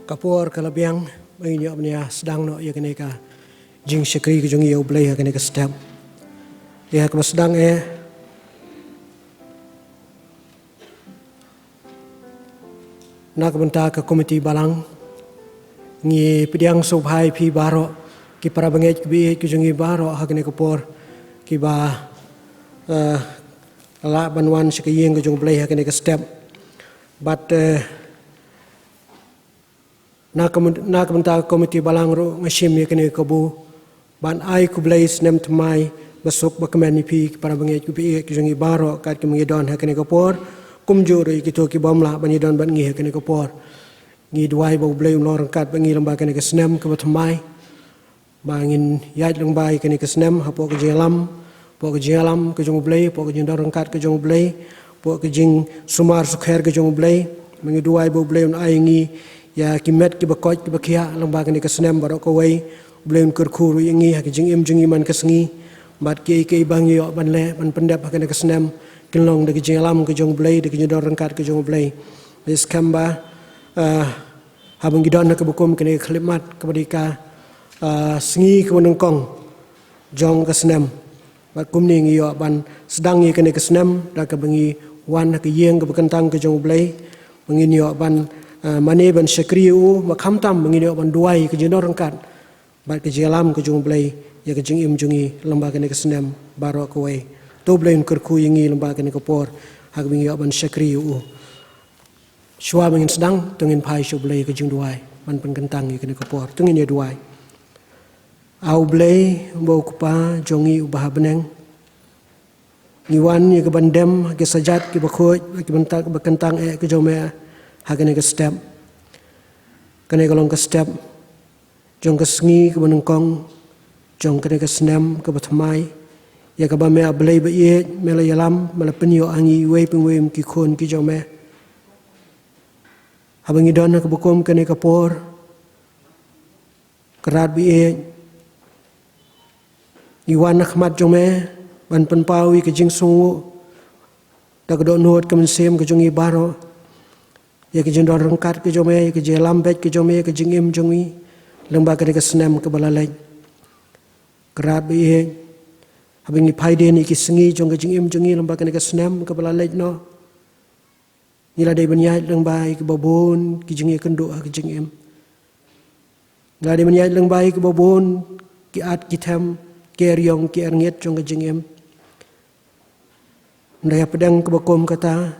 kapor kalabiang menginyo abnia sedang no ya kene ka jing syakri ke jungi ya ublay kene ka step ya ka sedang nak benta ka komiti balang ngi pidiang subhai pi baro ki para banget ki jungi baro hakene kapor ki ba la banwan syakiyeng ke jung ublay hakene ka step but nak benta komiti balang ro ngashim ya kene kabu ban ai ku blay snem tmai basuk bakmani pi para banget ki jungi baro kat ki mengidon hakene kapor kumjur ki to ki bomla banidon ban ngi hakene kapor ngi duai bo blay lorang kat bangi lamba kene ka snem ka batmai bangin yat lamba kene ka snem hapo ka jelam po ka jelam ka jung blay po ka jing dorang kat ka jung blay po ka jing sumar sukher ka jung blay mangi duai bo blay ai ngi ya kimet ki bakoj ki bakia lamba kene ka snem barok ko wai blay kur khuru ngi ha ki jing im jungi man ka sngi bat ki bang yo ban le ban pendap kene ka snem kinlong de ki jelam ka jung blay de ki dorang kat ka jung blay is kamba habang gidon na kabukum kene klimat kabadika sngi ko nangkong jong ka snem bat kumni ngiyo ban sedang ngi kene ka snem da ka bangi wan ka yeng ka bekantang ka jong blay bangin yo ban mane ban syakriu makham tam bangin yo ban duai ka jindor rangkat bat ka jelam ka jong blay ya ka jing im jungi lamba kene ka snem baro ko wai to blay kurku yingi lamba kene ka por hak bangin yo ban syakriu shua bangin sedang tungin pai shu blay ka jing duai ban penkentang ya kene ka por tungin ya duai au blay bo kupa jongi ubah beneng niwan ya ka bandem ke sajat ki bakhoj ki bentak bekentang ke jome hakene ka step kene ka long ka step jong ka sngi ka benengkong jong kene ka snem ka batmai ya ka ba me blay ba ye mela yalam mela penyo angi we pengwem ki khon ki jome habang idon ka bukom kene ka por kerat bi iwan akhmat jome ban penpawi ke jing sungu da do not ke mensem ke jongi baro ya ke jindor rangkat ke jome ya ke jelam bet ke jome ke jingim jongi lembah ke snem ke balalai kerat bi habang ni paide ni ki sengi jong ke jingim jongi lembah ke snem ke balalai no nila dai banyai lembah ke babon ki jingi kendo ke jingim nila dai banyai lembah ke babon ki at ki them keryong ki erngit jong ke jingim ndaya pedang ke bakom kata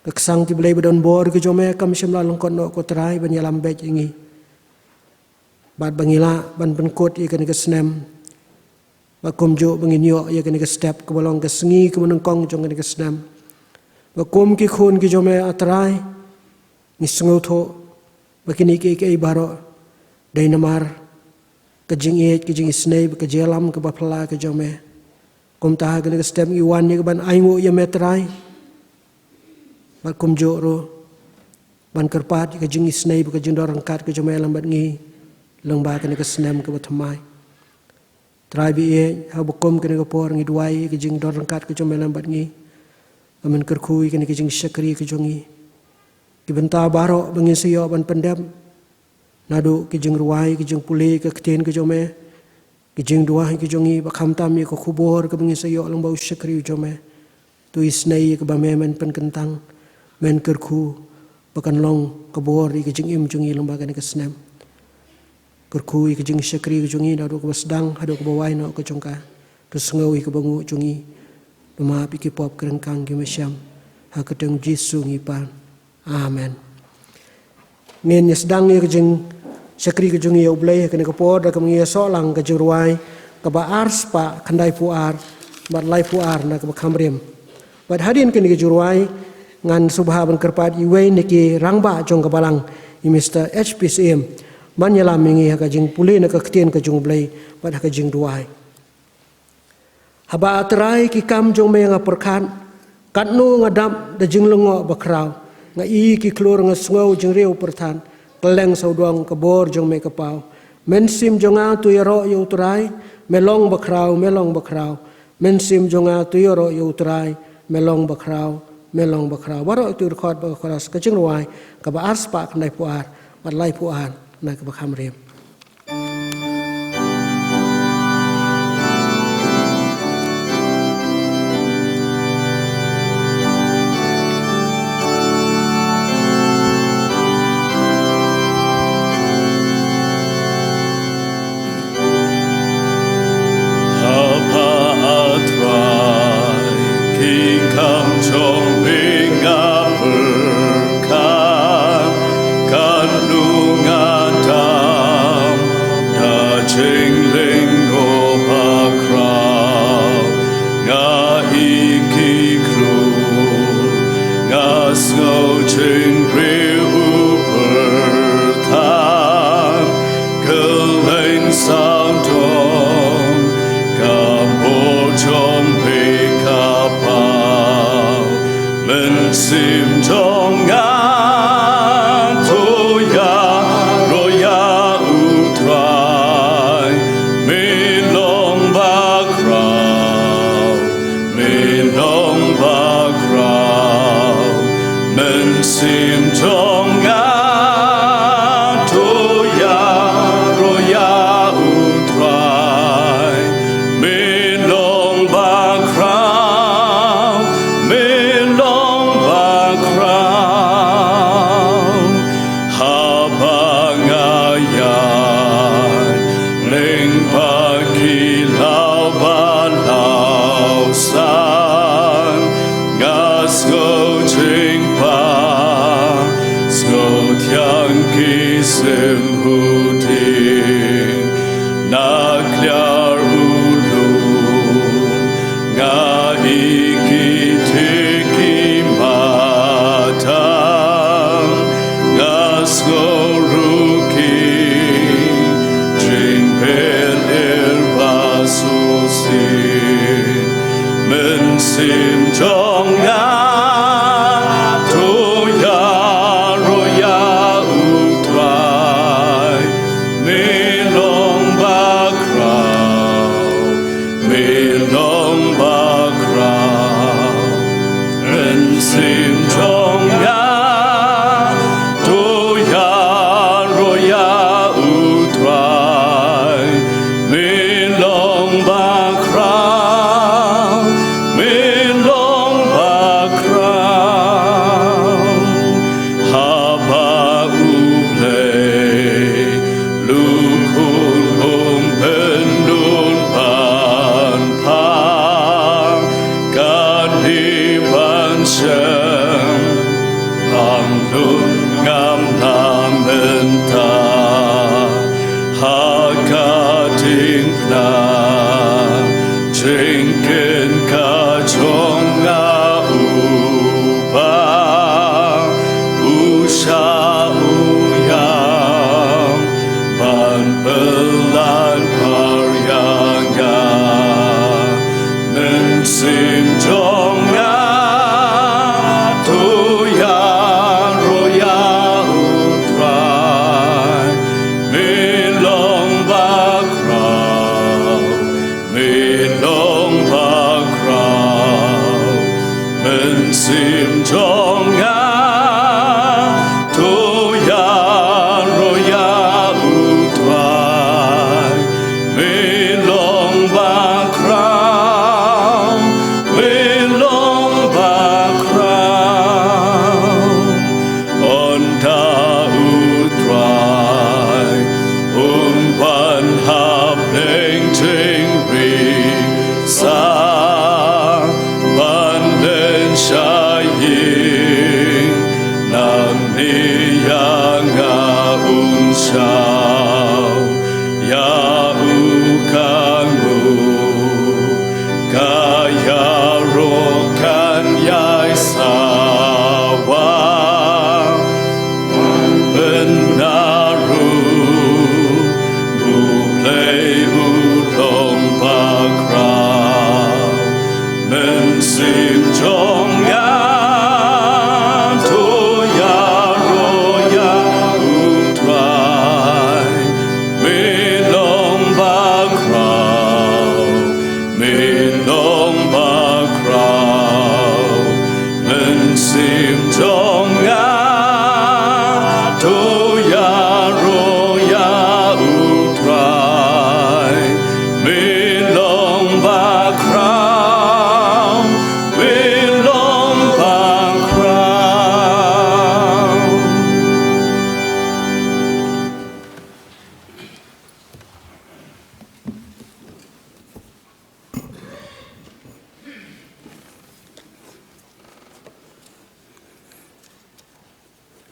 keksang ki belai badon bor ke jome kam shimla longkon no ko trai ban yalam bet ingi bat bangila ban penkot ye kan ke snem bakom jo bangin yo ye kan ke step ke bolong ke sengi ke menengkong jong ke snem bakom ki khon ki jome atrai ni sngotho bakini ke baro dai namar kejing snei ke jelam ke bapla ke jome kom ta ke step iwan ye ban aingo ye metrai bat kom joro ban kerpat ke jing snei ke jindor rangkat ke jome lambat ngi lengba ke snem ke batmai trai bi ye ha bokom ke por ngi duai ke jing dor rangkat ke jome lambat ngi amen kerkhui ke jing syakri ke jongi ki benta baro bangin siyo ban pendam nadu ki jing ruai ki jing puli ke keten ke jome ki jing dua ki jongi bakham tam ye ko khubor ke bangin sayo lang bau syakri jome tu isnai ke bamemen pen kentang men kerku bakan long ke bor ki jing im jongi lamba ke snem kerku ki jing syakri ke jongi nadu ke sedang hadu ke bawai no ke jongka tu sengawi ke bangu jongi duma pi ki pop kerengkang ki mesyam ha keteng jisu ngipan amen ngen ye sedang ye ke jing syakri ke jungi ublay ke por da ke ngi solang ke jurwai ke ba ars pa khandai puar bat lai puar na ke khamrem bat hadin ke ni jurwai ngan subha ban kerpat iwe ni ki rangba jong ke balang i Mr HPCM man yala mingi ka jing puli na ke kten ke jung blay bat ka jing duai haba atrai ki kam jong me nga perkhan katnu ngadam da jing lengo bakrau nga i ki klor nga sngo jing reu perthan keleng saudong kebor jong me kapau mensim jonga tu yaro yu trai melong bakrau mensim jonga tu yaro yu trai melong bakrau melong bakra waro tu record bakra skajing wai ka ba ars pa kan dai puar bat lai puar na ka ba khamrem Sa ban lên trái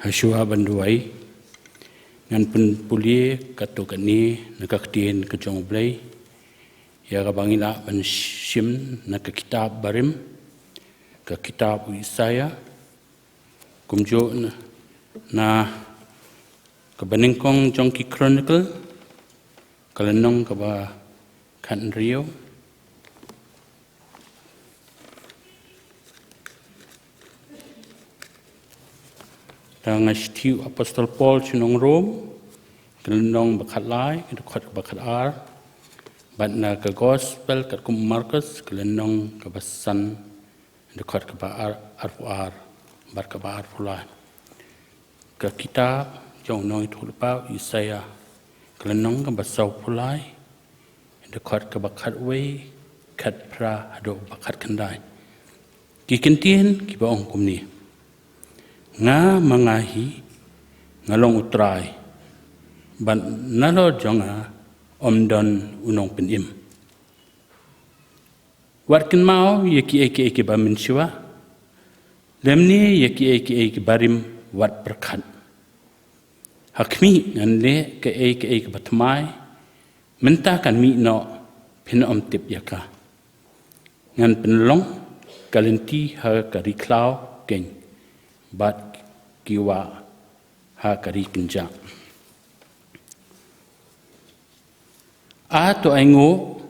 Hasua banduai ngan pun puli katuk ni nakaktiin ke jong blai ya kabangila ban shim nak kitab barim ke kitab Isaya kumjo na kabaningkong jong ki chronicle kalanong kaba kan rio Tang stiu Apostol Paul chinong Rome, kelenong bakat lai, dekat bakat ar, batna ke Gospel kat kum Markus, kelenong ke basan dekat ke ar, bat ke ar pula. Ke kitab jong noi tulpa Isaya, kelenong ke basau pulai, dekat ke bakat wei, kat pra ado bakat kendai. Kikentien ki baong kum ni. Nga mangahi ngalong utrai ban nalo jonga omdon unong penim warkin mau yaki eke ba minsiwa lemni yaki eke barim wat berkat hakmi nganle ke eke batmai mentakan mi no pin om tip yaka ngan penlong kalenti ha kari klau geng bat kiwa ha kari kenja a to aingo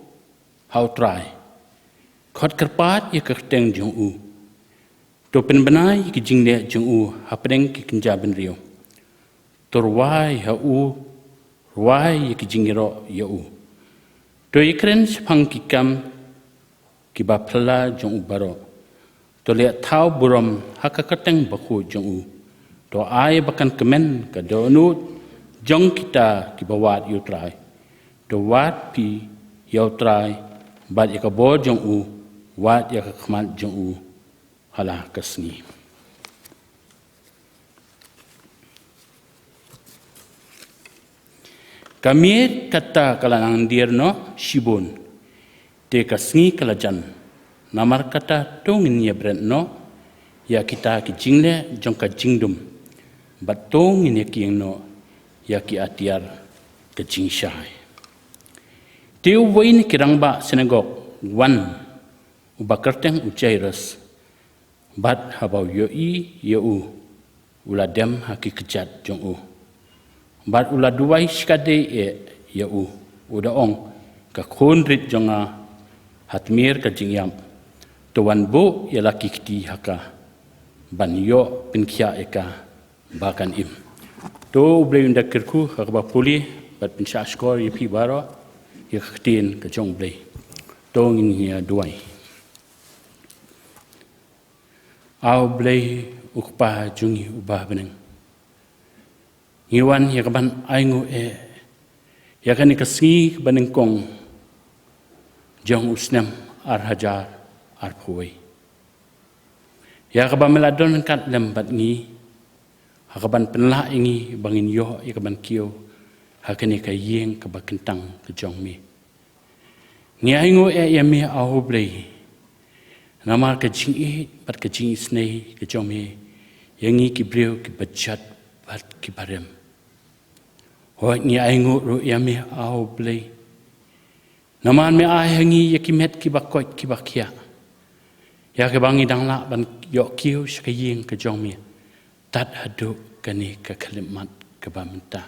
how try khot kerpat ye kerteng jong u to pen banai ki jingle jong u ha preng ki kenja ben rio tor wai ha u wai ye ki jingiro ye u to ikren phang ki kam ki ba phla jong u baro to le thau buram hakakateng baku jong u to ai bakan kemen ka donut jong kita ki bawat yu trai to wat pi yu trai bat ya ka bo jong u wat ya ka khmat jong u hala kasni kami kata kalanang dirno shibun te kasni kalajan namar kata tongin ya brandno ya kita ki jingle jongka jingdum batong in ya kiengno ya ki atiar ke jingshai teu wain kirangba sinagog wan ubakarteng ujairus bat habau yo u uladem haki kejat jong u bat uladuai skade ya u udaong ka khonrit jonga hatmir ka jingyam Tuan bu ialah kikti haka ban yo pinkia eka bakan im. To blay unda kirku hakba puli bat pinsha skor yipi baro yaktin ke jong blay. To ngin hia duai. Au blay ukpa jungi ubah beneng. Ngiwan yakaban aingu yakani kasngi beneng kong jong usnem arhajar arpuai. Ya kaban meladon kat lembat ngi, hakaban penlah ingi bangin yo yakaban kio, hakani kayeng kabakentang kejong mi. Ngi aingo yami au blay, nama kejing bat kejing snei kejong mi, yangi kibriu kibajat bat kibarem. Ho ngi aingo ru yami au blay, nama me ahangi yakimet kibakot kibakia. Ya ke bangi dang la ban yok kiu sekayeng ke jong mi tat hadu kani ke kalimat ke bamenta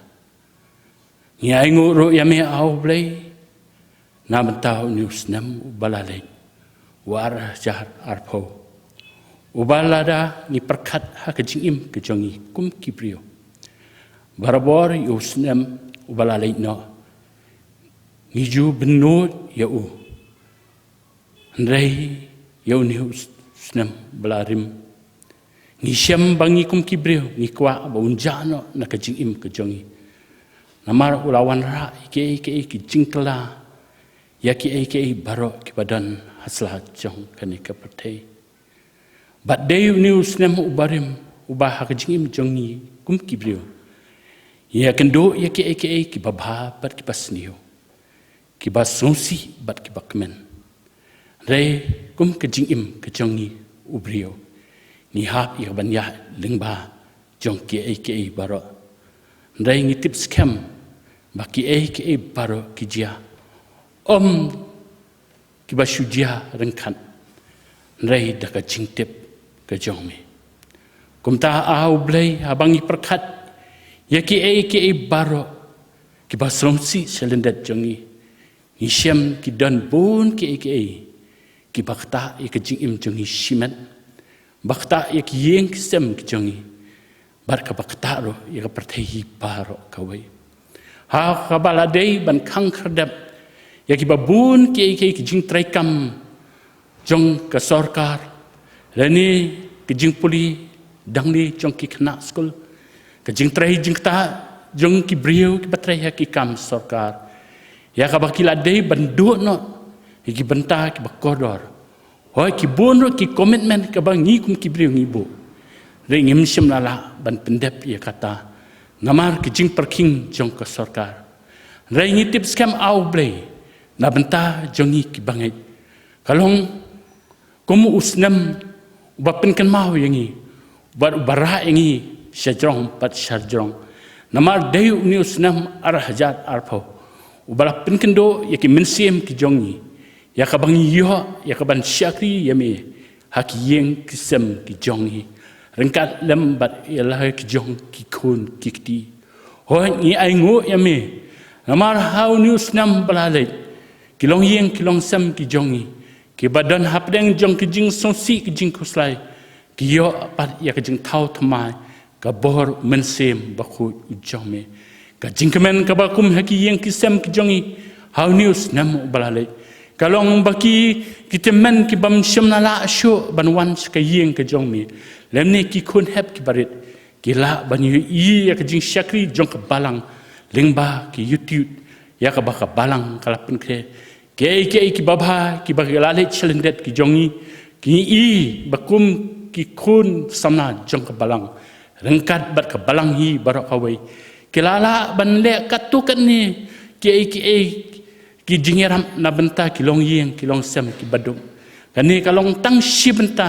ngi aingu ro ya me au blai na bentau news nam ubalale war jahat arpo ubalada ni perkat ha ke jingim ke jongi kum kibrio barabor yusnam ubalale no ngiju benut ya u ndai Yau ni senam belarim, ni siam bangi kum kibriu, ni kuah baunjano nak kejing im kejongi. Namar ulawan ra ike jingkela, ya ike baro kibadan haslah jong kani kapatei. Bat dayu ni senam ubarim ubah kejing im jongi kum kibriu. Ya kendo ya ike kibabha bat kibasniu, kibasungsi bat kibakmen. Ray kum kejing im kejongi ubrio ni hap ya banya lengba jong ki baro ndai ngitip scam ba ki baro kijia ki ba shujia rengkan ndai da ka jingtip ka jong me kumta au blai abangi perkat ya ki baro ki ba srongsi selendet jongi ni shem ki dan bon ki bakta ya ka jingim jongi shiman bakta ya ki yeng sem ki jongi bar ka bakta ro ya ka pertehi baro kawai ha ka baladei ban khang khardap ya ki babun ki jing traikam jong ka sarkar lani ki jing puli dangli jong ki khna school ka jing trai jing ta jong ki brio ki batrai ha ki kam sarkar ya ka bakila dei bandu no ki benta ki bakodor hoi ki bonro ki commitment ka bang ni kum ki brio ngibo re ngim sim lala ban pendep ya kata ngamar ki jing parking jong ka sarkar re ngitip scam au blai na benta jongi ki bangai kalong komu usnam bapen kan mau yangi bar bara yangi syajrong pat syajrong namar dayu ni usnam arhajat arpau ubala pen kendo yaki mensim ki jongi ya ka bangi yo ya ka ban syakri yami haki yeng kisem ki jongi rengkat lembat ialah ki jong ki kun ki kti ho ni ai ngo yami namar hau ni usnam balalai kilong yeng kilong sem ki jongi ki badan hapdeng jong ki jing sonsi ki jing kuslai ki yo pat ya ki jing thau thmai ka bor mensem bakhu ujome ka jing kemen ka bakum haki yeng ki sem ki jongi how news nam balale kalong baki ki temen ki bam shemna la sho ban wan ka yeng ka jongmi lemne ki kun hep ki barit ki la ban yu i ya ki jing shakri jong ka balang lingba ki youtube ya ka baka balang kalapun ke ki babha ki bagalale chalendet ki jongi ki i bakum ki kun samna jong ka balang rengkat bat ka balang hi barak awai kilala ban le katukan ni ki jingeram na benta ki long yeng ki long sem ki badum kani kalong tang shi benta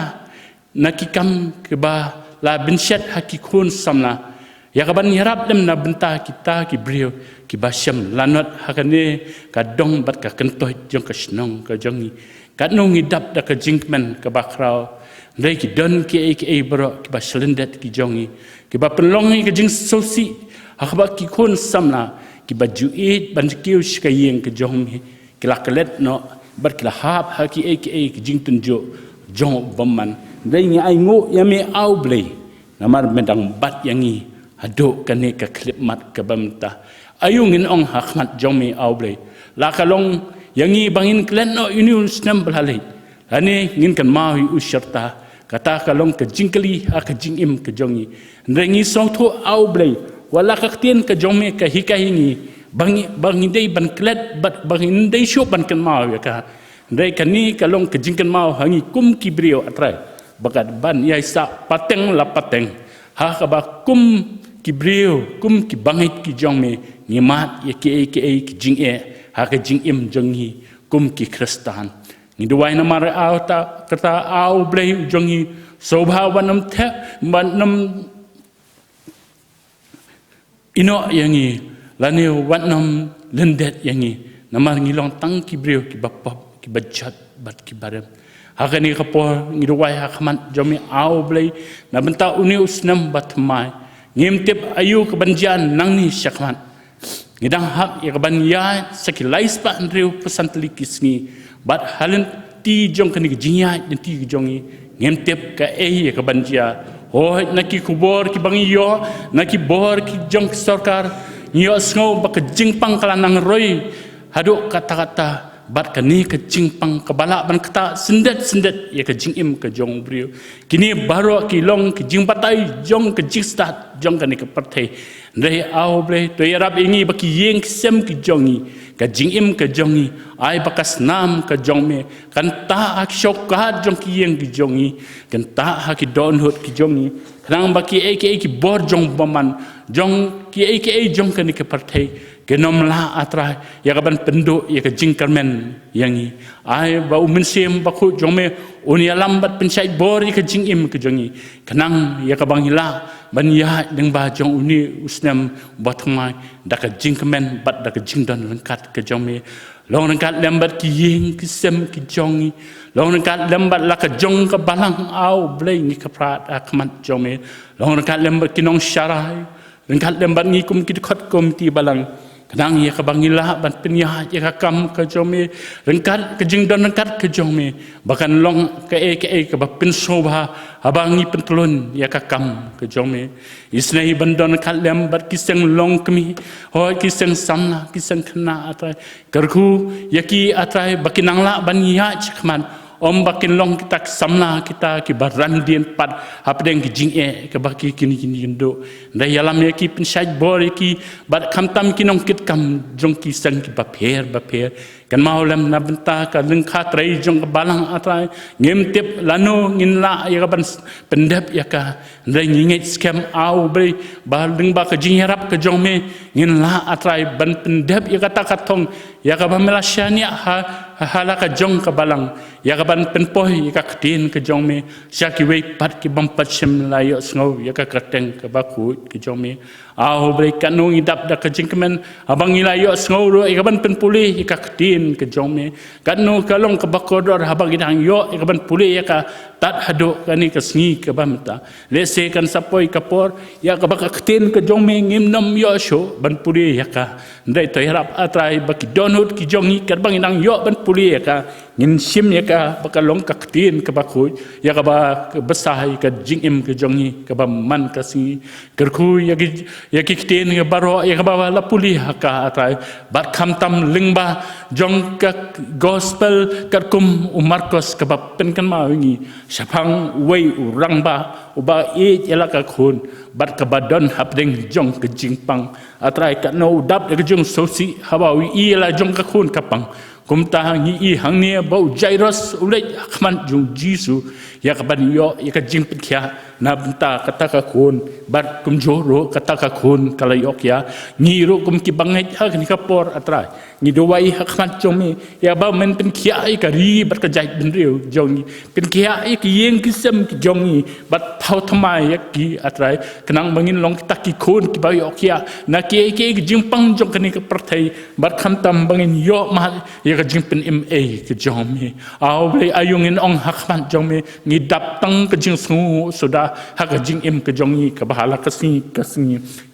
na ki kam ki ba la binshat haki kun samna ya kaban yarap dem na benta kita ki brio ki basem lanot hakane ka dong bat ka kentoy jong ka snong ka jongi ka nong idap da ka jingmen ka bakrao ndai ki don ki bro ki ba selendet ki jongi ki ba penlongi ka jing sosi hakba ki kon samna ki ba juit ban kiu ka yeng ka jongi ki la kalet no bat ki la hap haki ki jing tunjo jong bomman ndai ni ai ngo yame au blei namar medang bat yangi aduk kane ka klip mat ka bamta ayungin ong hakmat jongmi aublei la kalong yangi bangin klen no unius nam blalai ane ngin kan mawi usyarta kata kalong ka jingkali ha ka jingim ka jongi ndengi songtho aublei wala ka tien ka jongme ka hikahingi bangi dei ban klet bat bangi dei sho ban kan mawi ka ndai kani kalong ka jingkan mau hangi kum kibrio atrai bagat ban yai sa pateng la pateng ha ka ba kum kibrio kum ki bangit ki jongme ngimat ya ki jing ha ka jing im jongi kum ki kristan ni duwai na mar au ta kata au blei jongi sobha wanam the manam ino yangi lani wanam lendet yangi namar ngilong tang kibrio ki bapap ki bajat bat ki barem hakani kapor ni duwai hakman jomi au blei na benta uni usnam batmai ngimtip ayu kebanjian nang ni syakman ngidang hak ya kebanya sakilais pa andriu pesantli kisni bat halen ti jong kani jinya dan ti jongi ngimtip ka ya kebanjia oh naki kubor ki bangi yo naki bor ki jong sarkar nyo sngo bak jingpang kalanang roy haduk kata-kata bat kani ke jingpang kebala ban kata sendet ya ke jingim ke jong brio kini baro ki long ke jingpatai jong ke jingstat jong kani ke partai ndai au bre to yarap ingi baki yeng sem ki jongi ka jingim ke jongi ai bakas nam ke jongme kan ta ak shokat jong ki yeng ki jongi kan ta ha ki don hot ki jongi kanang baki ki bor jong baman jong ki jong kani ke partai genom la atra ya kaban penduk ya ke jingkarmen yangi ai ba umensim baku jongme unia lambat pensai bor ya ke jingim ke jongi kanang ya kabang hila ban ya deng ba jong uni usnam batmai da ka jingmen bat da ka jingdan lengkat ke jong me long lengkat lembat ki ying ki sem ki jongi long lengkat lembat la ka jong ka balang au blai ni ka prat akmat jong me long lengkat lembat ki nong syarai lengkat lembat ni kum ki khot kum ti balang kadang ya ka bangila ban penyah ya ka kam ka jome lengkat ke jingdan lengkat ke jome bahkan long ke ke ba pin soba abangi pentulun ya ka kam ke jome isnai bandon khat lem bat kiseng long kemi ho kiseng samna kiseng khna atrai karku yaki atrai bakinang la ban ya chakman om bakin long kita samna kita ki barandien pat hapdeng ki jinge ke baki kini indo nda yalam ya ki pinsaj bor ki bat kamtam ki nong kit kam jong ki sang ki baper kan maulam na benta ka lengkha trai jong ka balang atrai ngem tip lano ngin la ya ban pendep ya ka nda ngingit scam au bre ba leng ba ka jingerap ka jong me ngin la atrai ban pendep ya kata katong ya ka ba melashania hala ka jong ka balang ya ka ban penpoh ya ka tin ka jong me syaki wei pat ki bam pat sim la yo sngo ya ka kateng ka ba ku ki jong me au bre kanung idap da ka jingkemen abang ila yo sngo ro ya ka ban penpuli ya ka tin ke jong me kanu kalong ka bakodor habang idang yo ya ka ban puli ya ka tat hado kani ka sngi ka bamta lese kan sapoi kapor ya ka ba ka tin ka jong me ngim nom yo sho ban puli ya ka ndai to harap atrai baki donut ki jongi ka bang idang yo ban puli ya ka ngin sim ya ka bakalong ka tin ka bakui ya ka ba besah ka jingim ka jongi ka ba man ka si kerku ya ki tin ya baro ya ka ba la puli ka atrai bat kham tam lingba jong ka gospel ka kum Marcos ka ba pen kan ma wingi sapang wei urang ba uba e yala ka khun bat ka badon hapdeng jong ka jingpang atrai ka no dap ka jong sosi habawi i la jong ka khun kapang kumta ngi i hangni bau jairos ulai khman jung jisu ya ka ban yo ya ka jing pikya na benta kata ka khun bat kum joro kata ka khun kalayok ya ngi ro kum ki bangai ha ni ka por atrai ni dowai ha khman chomi ya ba men pen kya i ka ri bat ka jai ben riu jong pen kya i ki yeng ki sem ki jongi bat thau thamai ya ki atrai kenang bangin long ta ki khun ki ba yo kya na ke jing pang jong kani ka perthai bat kham tam bangin yo ma ya ka jing pen ma ki jomi au ble ayungin ong ha khman jomi ni dap tang ka jing su sudah ha ka jing im ka jongi ka bahala ka si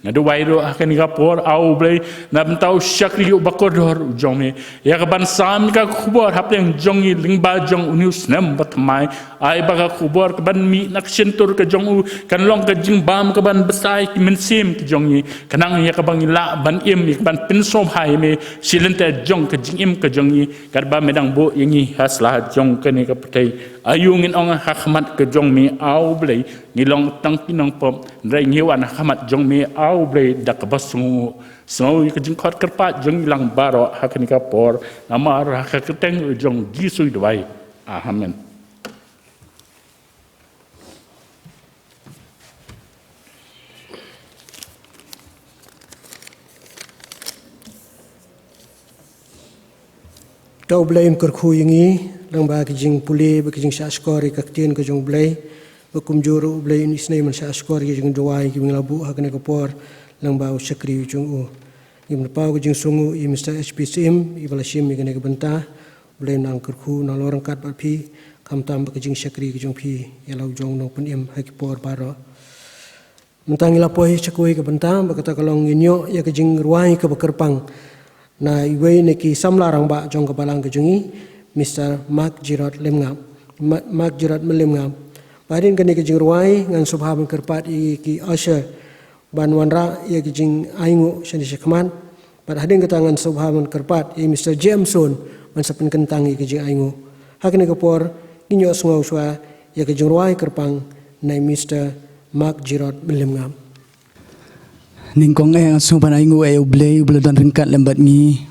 na do wairo ha ka ni ka por au ble na bentau syakri bakodor jomi ya ka ban sam ka khubor hapeng jongi lingba jong unius nem batmai ai ba ka khubor ka ban mi nak sentur ka jong kan long ka jing bam ka ban besai ki men sim ki jongi kanang ya ka bang la ban im ki ban pin som hai me silente jong ka jing im ka jongi karba medang bo yangi hasla jong ka ni ka patai ayungin ong hakmat ke jong mi au blai ngilong tang pinong pom rai ngiwan hakmat jong mi au blai dak basungu so ka jing khot karpa jong lang baro hakani ka por amar hakateng jong jisu dwai amen. Tau blame kerku yangi lang ba ki jing puli ba ki jing sa skori ka tin ka jong blay ba kum joro blay ni snai man sa skori jing dowai ki nglabu hakne ko por lang ba sakri jong u im pa ko jing sungu i Mr HPCM i bala shim ni ka banta blay nang kerku na lorang kat ba phi kam tam ba ki jing sakri ki jong phi yalau jong no pun im haki por baro mentang ila poi chakoi ka banta ba kata kalong inyo ya ki jing ruai ka bakerpang na iwe ne ki samlarang ba jong ka balang ka jongi Mr. Mark Gerard Lemngam Mark Gerard Lemngam badin kan ke jing ruai ngan subhaban kerpat i ki Asher banwanra ya ki jing aingu shani shakman pad hadin ka tangan subhaban kerpat i Mr. Jameson man sapen kentang i ki jing aingu hakne ka por kinyo sngo swa ya ki jing ruai kerpang na Mr. Mark Gerard Lemngam ningkong suban aingu ublay dan ringkat lembat ngi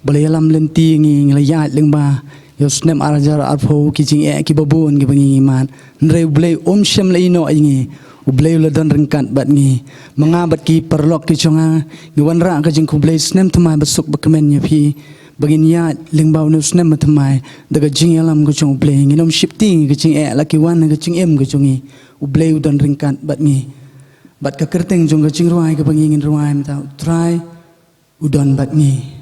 boleh alam lenti ngi nglayat lengba yosnem arajar arpho kijing ki babun ki bangi man nre ublay syam laino ngi ublay dan ringkat bat ngi mengabat ki perlok ki chonga ngi wanra ka jing ublay snem tmai basuk bakmen nya phi bagin ya lengba nu snem tmai daga jing alam ko chong ublay ngi nom shifting ki jing laki wan ki jing em ki chongi ublay dan ringkat bat ngi bat ka kerteng jong ka ching ruai ka pangingin ruai mta try udon bat ngi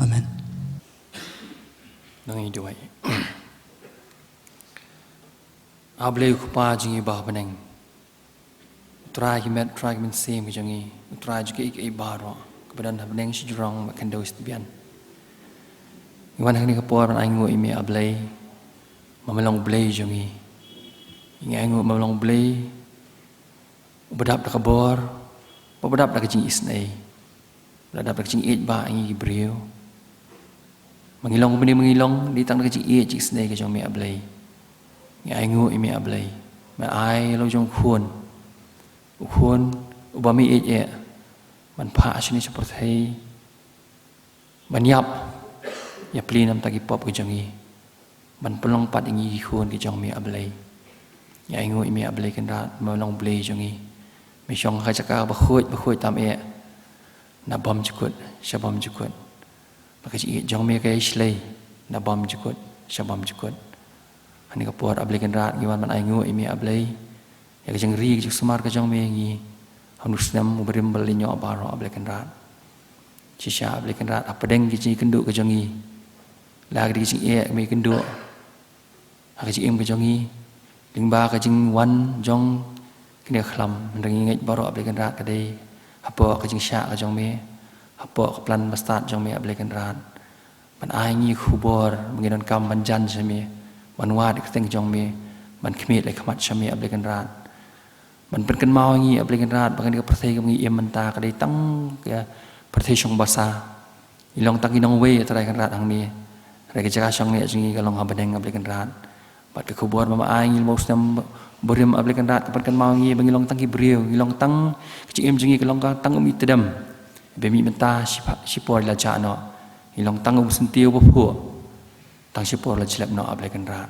Amen. Nangi duai. Ableu kupa jingi bah beneng. Try himet try men sim jingi. Try juga ik baro. Kemudian beneng si jurang makan dos tibian. Iwan hari ni kapor angu imi ablay. Mamelong blay jingi. Ingi angu mamelong blay. Bedap dak kabor. Bedap dak jingi isnai. Bedap dak jingi ba ingi brio. Mengilong benda mengilong di tang kecil ia cik snai ke jong mi ablay. Ya aingu imi ablay. Ma ai lo jong khun. Khun ubami ia. Man pa sini seperti man yap. Ya pli nam tagi pop ke jongi. Man pelong pat ingi khun ke jong mi ablay. Ya aingu imi ablay kendat melong blay jongi. Mi syong kacaka bakhut tam ia. Na bom jukut, syabom jukut. Maka jong mi kaya islay na bom jukut shabam cukut ani ka por ablay kan rat ngiwan man ai ngu imi ablay ya jeng ri juk sumar ka jong me ngi hanus nam ubrim balinyo baro ablay kan rat shisha ablay kan rat apadeng gi kendu ka jongi lag di gi e me kendu ha gi im ka jongi lingba ka jing wan jong kene khlam ndangi ngai baro ablay kan rat ka dei hapo ka jing sha ka jong me hapo ka plan bastat jong me ablay kan rat man ai ngi khubor mengidon kam man jan sami man wad ka teng jong me man khmit le khmat sami ablay kan rat man pen kan mau ngi ablay kan rat bakan ka prathai ka ngi em man ta ka dei tang ka prathai shong basa ilong tang inong we tarai kan rat ang me re ka jaga shong me jingi ka long ha badeng ablay kan rat bat ka khubor mama ai ngi mos nam borim ablay kan rat ka pen kan mau ngi bangilong tang ki briu ilong tang ki em jingi ka long ka tang umi tedam be mi man ta sipor la ja no ilong tang um sentiu bu tang sipor la jilap no ablay kan rat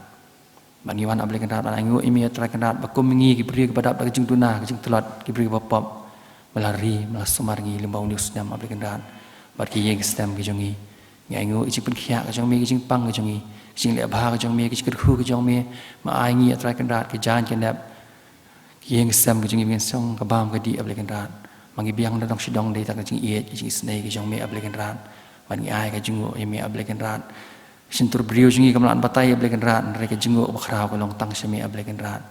ban ngiwan ablay kan rat an ngu imi tarai kan rat bakum ngi ki briu ka badap ka jing tuna ka jing telot ki briu ka pop melari melasumar ngi limbau news nam ablay kan rat bat ki yeng stem ki jongi ngai ngu ichi pen khia ka jong me ki jing pang ka jongi jing le ba ka jong me ki jing khu ka jong me ma ai ngi tarai kan rat ki jan kan dap ki yeng stem ki jongi men song ka bam ka di ablay kan rat mangi biang da dong sidong dei ta ka jing e jing snei ki jong me ablay kan rat ban ngi ai ka jingu imi ablay kan rat sintur brio jingi kamlan batai ablay kan rat re ka jingu bakrau ka long tang semi ablay kan rat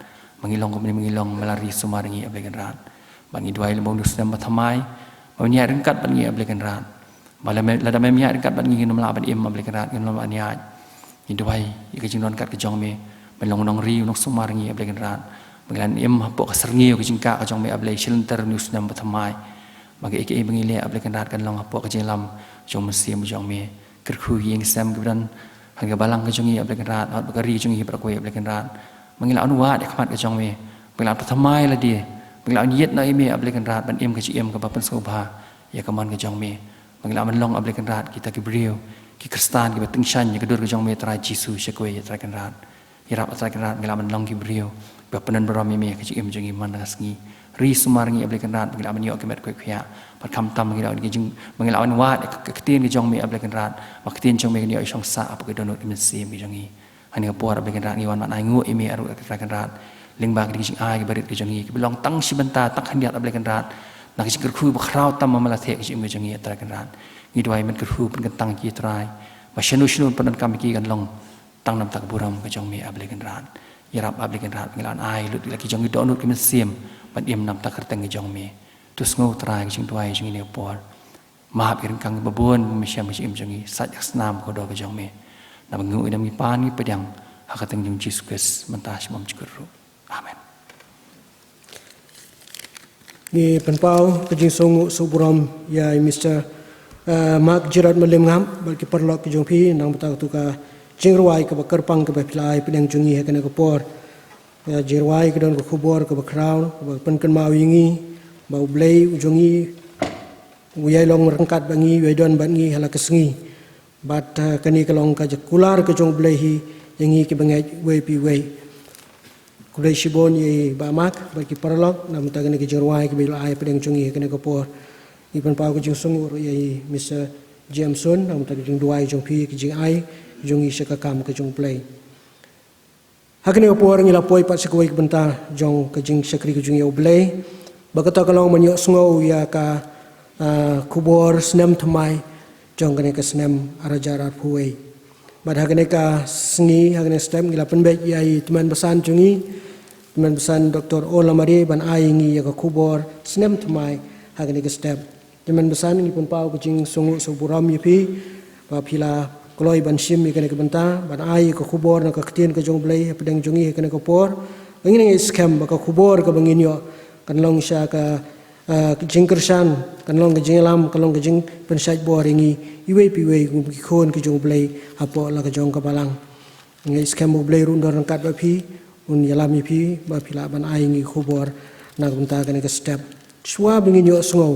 mangilong ko mangilong melari sumar ngi ablay kan rat ban ngi duai lembong dus nam thamai ban nya ringkat ban ngi ablay kan rat bala me lada me nya ringkat ban ngi nom la ban im ablay kan rat ngi nom an ya ngi duai ka jing non kat ka jong me ban long nong ri long sumar ngi ablay kan rat bangilan im hapo ka serngio ka jingka ka jong me ablay shilter news nam thamai magi eke bangile ablay kan rat kan long hapo ka jinglam jong mesim jong me kerkhu yeng sam gibran hanga balang ka jongi ablay kan rat hat bakari jongi prakoi ablay kan rat mangila anwa de khmat ka jong me mangila pathamai la dia mangila yet na ime ablay kan rat ban em ka chi em ka bapan sobha ya kaman ka jong me mangila man long ablay kan rat kita ki brio ki kristan ki bating shan ya kadur ka jong me tra jisu shakoi ya tra kan rat hirap tra kan rat mangila man long ki brio bapanan baram me ka chi em jongi man ngasngi ri sumar ngi ablay kan rat mangila man yo kemet koi khya pat kham tam mangila ni jing mangila an wa ka tin ki jong me ablay kan rat waktin jong me ni oi shong sa apa ka donot min sim ki jongi hani ka por ablay kan rat ni wan man ai ngu imi aru ka kan rat lingbang ki jing ai ki barit ki jongi ki belong tang sibenta tak handiat ablay kan rat nak jing kerkhu bakrau tam mamala the ki imi jongi tra kan rat ni duai men kerkhu pen kan tang ki trai ba shanu shanu pen kam ki kan long tang nam tak buram ka jong me ablay kan rat yarap ablay kan rat ngilan ai lut ki jongi donot ki min sim ban im nam tak kerteng ki jong me tus ngau trai ki jing duai jing ni por mahap irin kang babon mesyam im jongi sat snam ko do ka jong me na ngu idam ni pan ni pedang hakateng jong Jesus mentas mom cikuru amen ni penpau ka jing songu suburam ya Mr. Mark Gerard Malim ngam bagi perlok ki jong phi nang betau tu ka jing ruai ka bakar pang ka pilai pedang jongi ha kana ko por ya jirwai ka don ko khubor ka bakrau ka pen kan mau yingi bau blai ujongi uyai long rangkat bangi wedon bangi hala kesngi bat kani kalong ka kular ka jong blai hi yangi ki bangai we pi we kulai shibon ye ba mak bagi paralok nam ta kani ki jirwai ki bil ai pedang jongi kani ko por ipan pau ka jing sungu ro ye Mr. Jameson nam ta jing duai jong pi ki jing ai jongi shaka kam ka jong blai hakani ko por ngi la poi pat sekoi ki benta jong ka jing sakri ka jong ye blai bakata kalong manyo sungo ya ka kubor senam thamai jong kane ka senam arajar phuai bad hakane ka sngi hakane stem ngila penbe yai teman besan jungi teman besan Dr. Olamari ban ai ngi ya ka kubor senam thamai hakane ka stem teman besan ngi pun pau kucing sungu suburam yipi ba phila kloi ban sim kane ka benta ban ai ka kubor na ka ktien ka jong blai pedang jungi kane ka por bangin ngi scam ba ka kubor ka bangin yo kan long sha ka jing kersan kan long ka jing lam kan long ka jing pensai boringi iwe piwe gum ki khon ki jong blai hapo la ka jong ka balang ngai scam blai run dor kat ba phi un yalam phi ba phila ban ai ngi khubor na gunta kan ka step chwa bingin yo sngo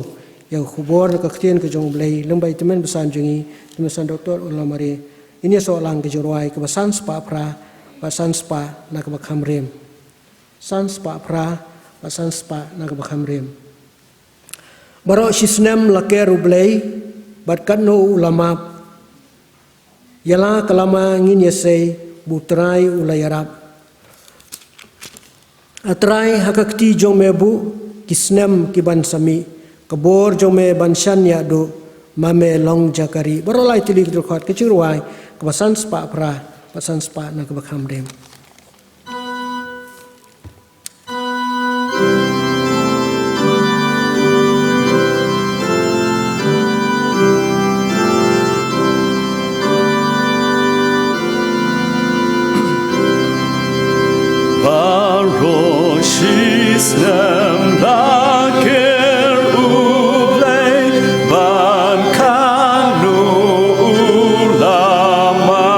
ya khubor ka ktien ka jong blai lembai temen besan jungi temen Dr. Olamari ini soalan ke jorwai ke basan spa pra basan spa na ka bakham rem san spa pra basan spa na ka bakham rem baro sisnem la keru blai bat kan no ulama yala kalama ngin yesei butrai ulai Arab. Atrai hakakti jong mebu kisnem kiban sami kabor jong me banshan ya do mame long jakari barolai tilik durkot kecurwai kebasan spa pra pasan spa na kebakham dem. Islam lakir ublay ban kanu ulama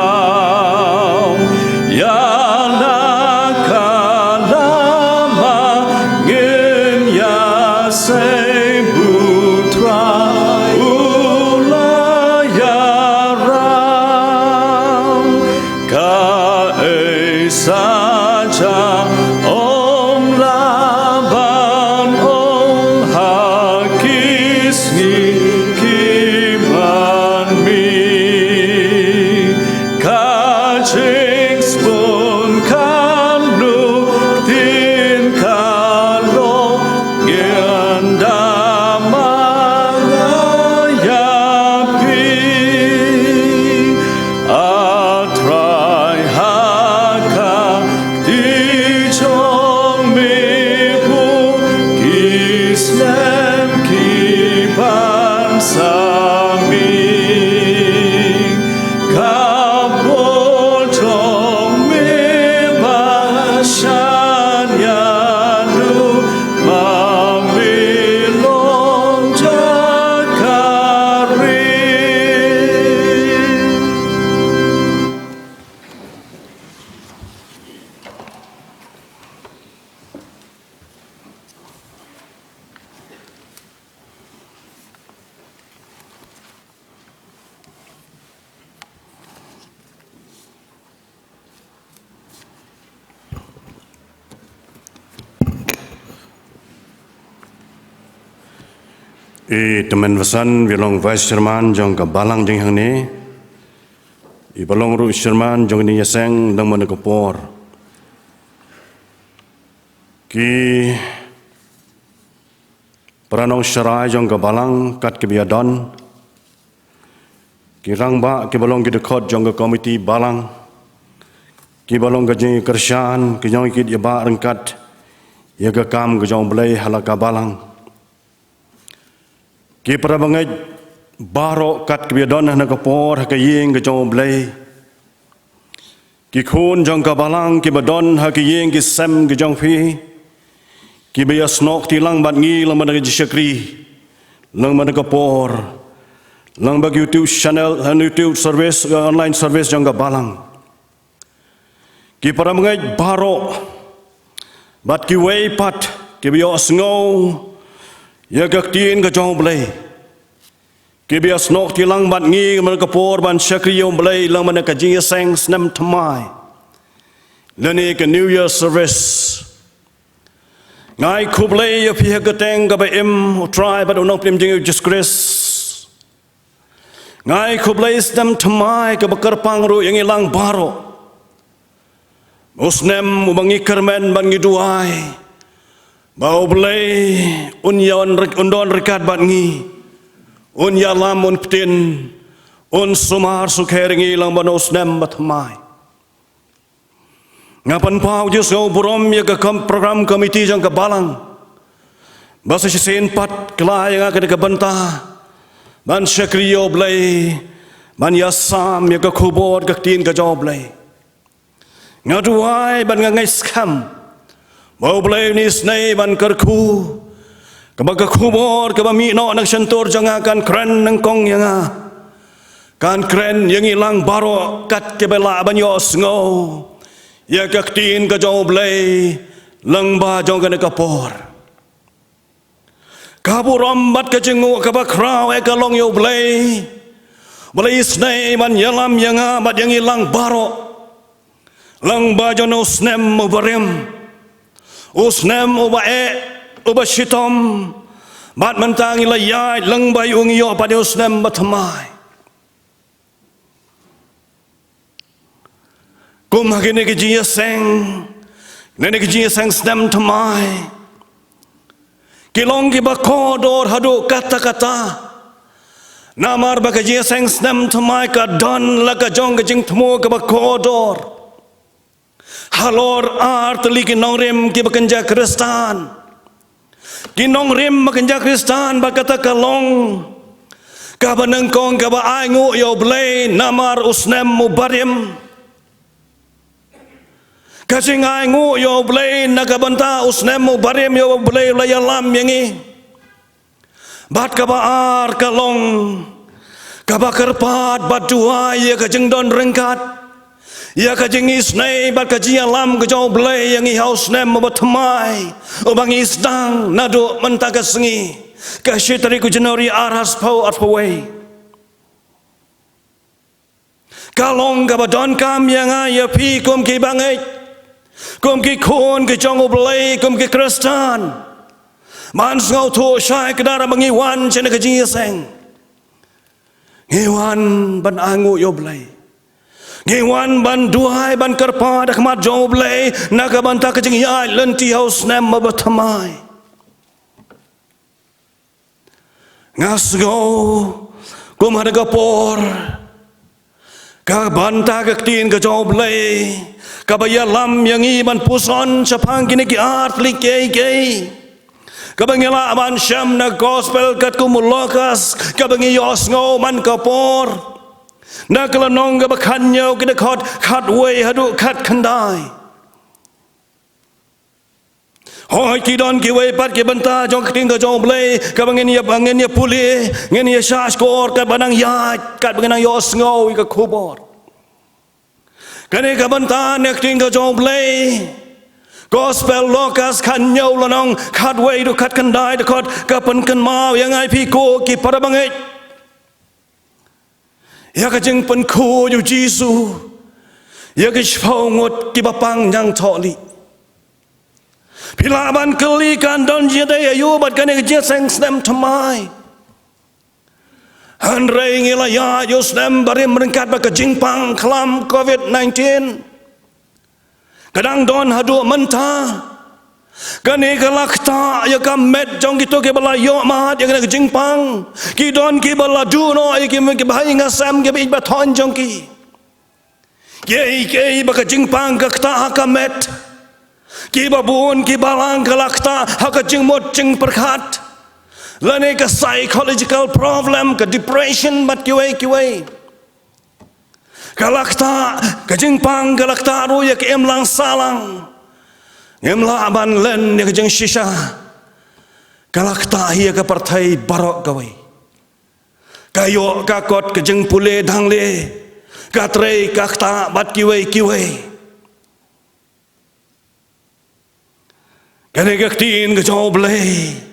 ya nakalama ngin ya say putra ulayaram ka saja teman pesan wilong Vice Chairman jong ke balang jeng hang ni balong ru Chairman jong ni yaseng dang mana kepor ki peranong syarai jong ke balang kat ke biadon ki rang ba ki balong ki dekot jong ke komiti balang ki balong ke jeng kersaan ki jong ki dia ba rengkat ya ke kam ke jong belai halaka balang ki para bangai baro kat kebiadon na kapor ha kayeng ke jong blai ki khun jong ka balang ki badon ha kayeng ki sem ke jong phi ki bias nok tilang bat ngi lang man ke syakri lang man kapor lang bag YouTube channel and YouTube service online service jong ka balang ki para bangai baro bat ki wei pat ki bias ngau ya gaktiin ke jong belai ki bias nok tilang bat ngi man kapor ban syakri yom belai lang man ka jing seng snam thamai lani ke New Year service ngai kublai ya pihak keteng ka ba im try bat unong plim jing just grace ngai kublai snam thamai ka bakar pangru yang ilang baro usnem ubangi kermen ban ngi duai bau belai undon rekat bat ngi yalam ptin sumar sukheringi lang banos nem batmai ngapan pau jus go burom ya ka program komiti jang ka balang basa sin pat kelai nga ka banta ban syakriyo belai ban yasam ya ka khubor ka tin ka job belai ngaduai ban ngai skam bau belai ni snai ban kerku kabag khubor kabami no nang sentor janga kan kren nang kong yanga kan kren yang ilang baro kat kebela banyo sngo ya kaktin ka joblay lang ba jong ka kapor kaburam bat ka jengu ka bakraw e ka long yo blay balay snai man yalam yanga bat yang ilang baro lang ba jono snem ubarim usnem ubae ubashitom bat mentang ilayay lang bay ungiyo pada usnem batamay kum hakini ke jia seng nene ke jia seng stem thamai kilong ki bakodor hadu kata-kata namar ba ke jia seng stem thamai ka don la ka jong ke jing thmo ke bakodor halor art li ki nongrem ki bakenja Kristan ki nongrem bakenja Kristan ba kata kalong ka banengkong ka ba aingu yo blay namar usnem mubarim kasing aingu yo blay nakabanta usnem mubarim yo blay layalam yangi bat ka ba ar kalong ka ba kerpat bat dua ya ka jeng don rengkat ya ka jeng isnai bat ka jialam ka jo blay yangi haus nem mabatmai ubang isdang nado mentaka sengi ka syitari ku jenori arhas pau atpawai kalong ka ba don kam yang ya pi kum ki bangai kum ki khon ki jong oblay kum ki Kristan man ngau tho shai kedara mengiwan chene ka jieseng ngiwan ban angu yoblay ngiwan ban duai ban kerpa dak mat joblay naga banta ka jing yai lenti haus nem mabathamai ngas go kum hada kapor ka banta ka tin ka joblay kabaya lam yang iban puson sapang kini ki art li kei kabangela aman syam na gospel kat kumulokas kabangi yos ngo man kapor na kelanong ka bakhanyo kita khat way hadu khat khandai hoi ki don ki way pat ki banta jong ting ka jong blay kabangin ya puli ngin ya shas kor kat banang yat kat bangang yos ngo ka kubor kani kabantan nek tinggal joblay gospel lokas kanyo lanong katway do kat kandai do kot kapan kan mau yang ai piko ki pada bangit ya ka jeng pen ku yu jisu ya ka shpongot ki bapang yang tholi pilaban keli kan don jede ayu bat kani ka seng stem thamai Handrai ngilaya yusnem bari merengkat baka jingpang kelam COVID-19 kadang don hadu mentah kani kalakta ya kamet jong gitu ke bala yo mat ya kena jingpang ki don ki bala duno ai ki bahai ngasam ke bi baton jong ki ke baka jingpang ka kta kamet ki babun ki balang kalakta haka jingmot jing perkhat lane ka psychological problem ka depression mat kiway kalakta ka jingpang kalakta ru ya ke emlang salang emla ban len ya ke jing shisha kalakta hiya ka partai barok gawai kayo ka kot ka jing pule dangle ka trei ka kta bat kiway kane ka tin ka joblay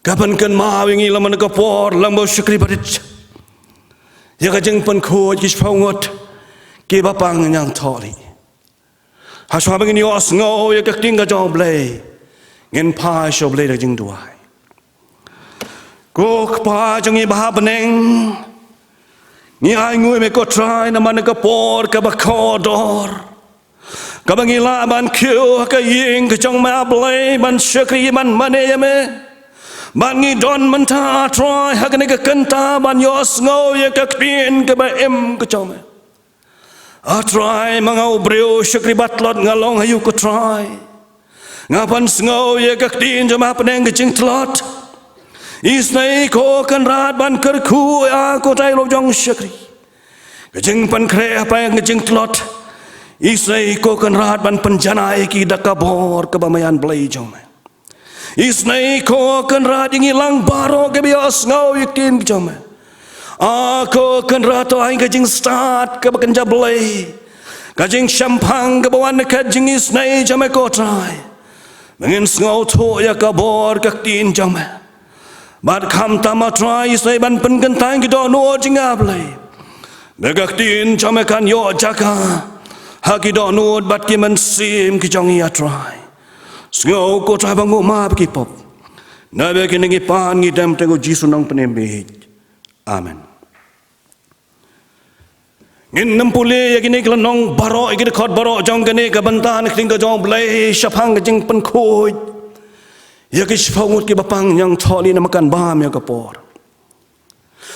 kapan kan mawingi laman kapor lambo syukri badit ya ka jeng pen khoj ki shpongot ki bapang yang tholi haswa bangin yos ngo ya ka ting ka joblay ngin pa shoblay da jing duai ko pa jang i ba beneng ni ai ngui me ko try na man kapor ka bakodor ka bangila ban kyu ka ying ka jong ma blay ban syukri man mane ya me ban ngi don menta try hakane ka kanta ban yos ngo ya ka kpin ka ba em ka chome a try mangau breu syukri batlot ngalong hayu ko try ngapan ngo ya ka ktin jama peneng ka jing tlot isnai ko kan rat ban ker khu a ko tai lo jong syukri ka jing pan kre apa ka jing tlot isnai ko kan rat ban penjanai ki dakabor ka bamayan blai jome isnai ko kan rat ngilang baro ke bios ngau yakin kejama ako kan rat ai ka jing start ka bakan jablay ka jing syampang ka bawan ka jing isnai jama ko try mengin ngau tho ya ka bor ka tin jama bad kham tama try isnai ban pen kan tang ki do no jing ablay begak tin jama kan yo jaka haki do no bat ki man sim ki jong ya try Sengau ko try bangu ma ki pop. Na be ki ngi pan ngi dam tengo jisu nang penembe. Amen. ngin nampule yakini kelenong baro yakini khot baro jong kene ka bantan kring ka jong blai shapang ka jing pen khoi yakini shpangut ki bapang yang tholi na makan bam ya kapor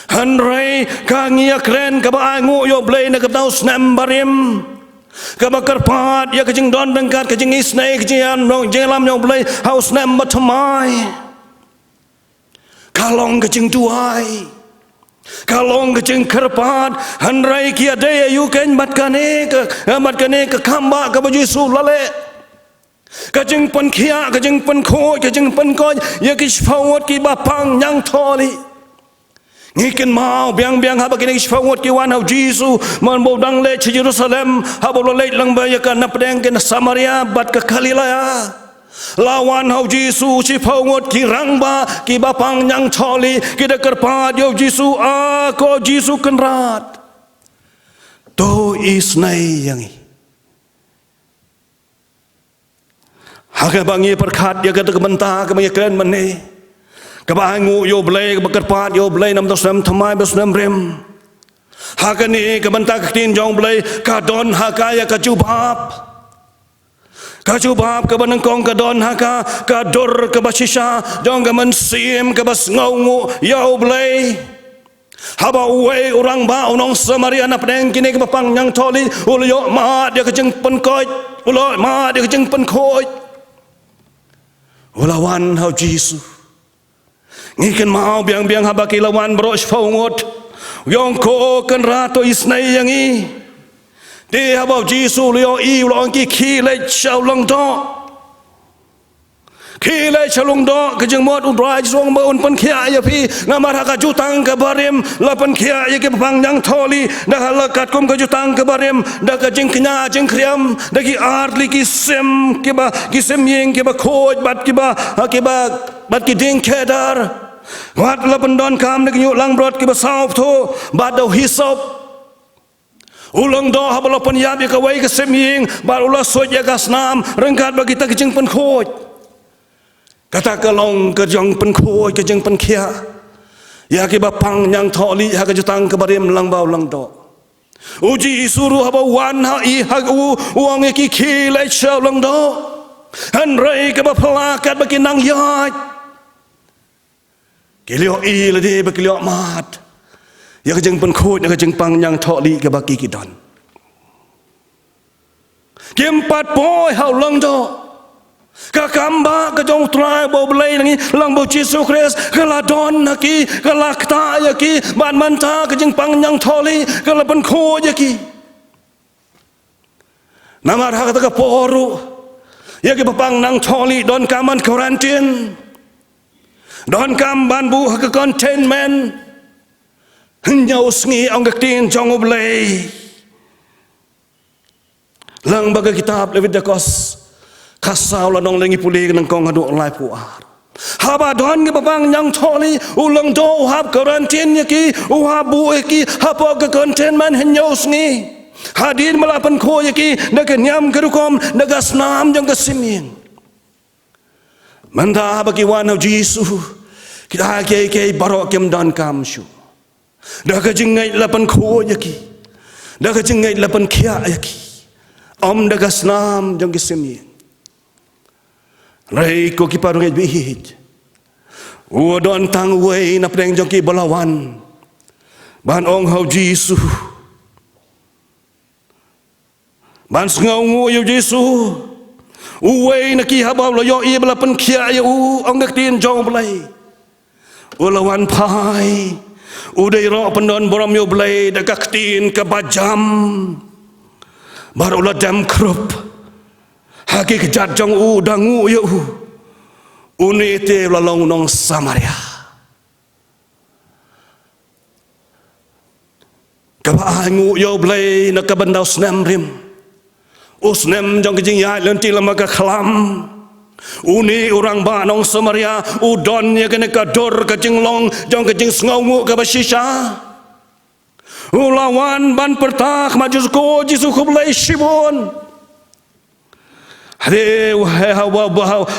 hanrai ka ngia kren ka ba ngu yo blai na ka tau snam barim ka ba karpat ya ka jing don dangkat ka jing isnai ka jian no jelam yo blai haus snam matamai kalong ka jing tuai kalong kecing kerpat hanrai kia daya yuken mat kane ke kamba ke baju sulale kecing pen kia kecing pen koi kecing pen koi ya kisfawat ki bapang yang tholi ngiken mau biang haba kini kisfawat ki wan hau Jisu man bodang le ci Jerusalem haba lo le lang ba ya kan napdeng ke Samaria bat ke Galilea lawan hau Jisu si pawat ki rangba ki bapang yang tholi ki de kerpat yo Jisu ko Jisu kenrat to isnai yangi haga bangi perkhat ya kata kebenta ke bangi keren mane ke bangu yo blai ke kerpat yo blai nam tosam thamai besnam rem haga ni ke benta ke tin jong blai ka don hakaya ka jubab kacubab ke banengkong ke don haka ke dor ke basisha jong ke mensim ke bas ngaungu yau blai haba uwe orang ba unong Samaria na pedeng kini ke bapang yang tholi ulo ma dia ke jeng penkoi ulo ma dia ke jeng penkoi ulawan hau Jisu ngiken mau biang haba kilawan bros faungot yong ko ken rato isnai yangi dia haba Jisu leo i ulong ki le chau long do ki le chau long do ke jeng mod udrai song ba un pen khia ya pi ngamar ka jutang ke barim la pen khia ya ke bapang yang tholi dah lakat kum ke jutang ke barim dah ke jeng knya jeng kriam dah ki arli ki sem yeng ke ba khoj bat ki ding kedar wat la pendon kam dah ki lang brot ke ba saup tho bat do hisop ulang do habalo penyab ya kawai ke semying barulah soj ya kasnam rengkat bagi kita kejeng pen khoj kata kelong kejeng pen khoj kejeng pen khia ya ke bapang yang tholi ha ke jutang ke barim lang bau lang do uji suruh haba wan ha i ha uang ki khilai chau lang do han rei ke bapelakat bagi nang yat kelio i le de bakilio mat ya kejeng pen khoj ya kejeng pang yang tholi ke baki kidon kempat boy hau lang do ka kamba ka jong trai bo blai ngi lang bo Jisu Kristus kala don ki kala kta ya ki ban manta kejeng pang yang tholi kala pen khoj ya ki namar ha ka poru ya ki bapang nang tholi don kaman quarantine don kam ban bu ha ka containment nyau sngi ang gaktin jong oblay lang baga kitab Leviticus kasaw la nong lengi puli nang kong adu lai puar haba don ge babang yang tholi ulang do hab quarantine ki uhab bu ki hapo ke containment nyau sngi hadin malapan kho ki daga nyam kerukom daga snam jong kesimien manda bagi wan Jisu kita ke barok kem dan kam shu dah kejingai lapan kho yaki dah kejingai lapan khia yaki om dah gasnam jong kisemi rai ko ki parung bihit udon tang wei na preng jong ki balawan ban ong hau Jisu ban ngau yo Jisu uwei na ki habau lo yo i lapan khia ya ong dak tin jong blai ulawan pai udai ro pendon boram yo blai dagak tin ke bajam barulah dam krup haki kejat jong dangu yo unite lalong nong Samaria ke bangu yo blai na ke bandau snam rim usnem jong kejing ya lenti lama ke klam uni orang banong Samaria udon ya kena kador kejing long jong kejing sngawu ke basisha ulawan ban pertak maju ko Jisu kublai shibon hade hawa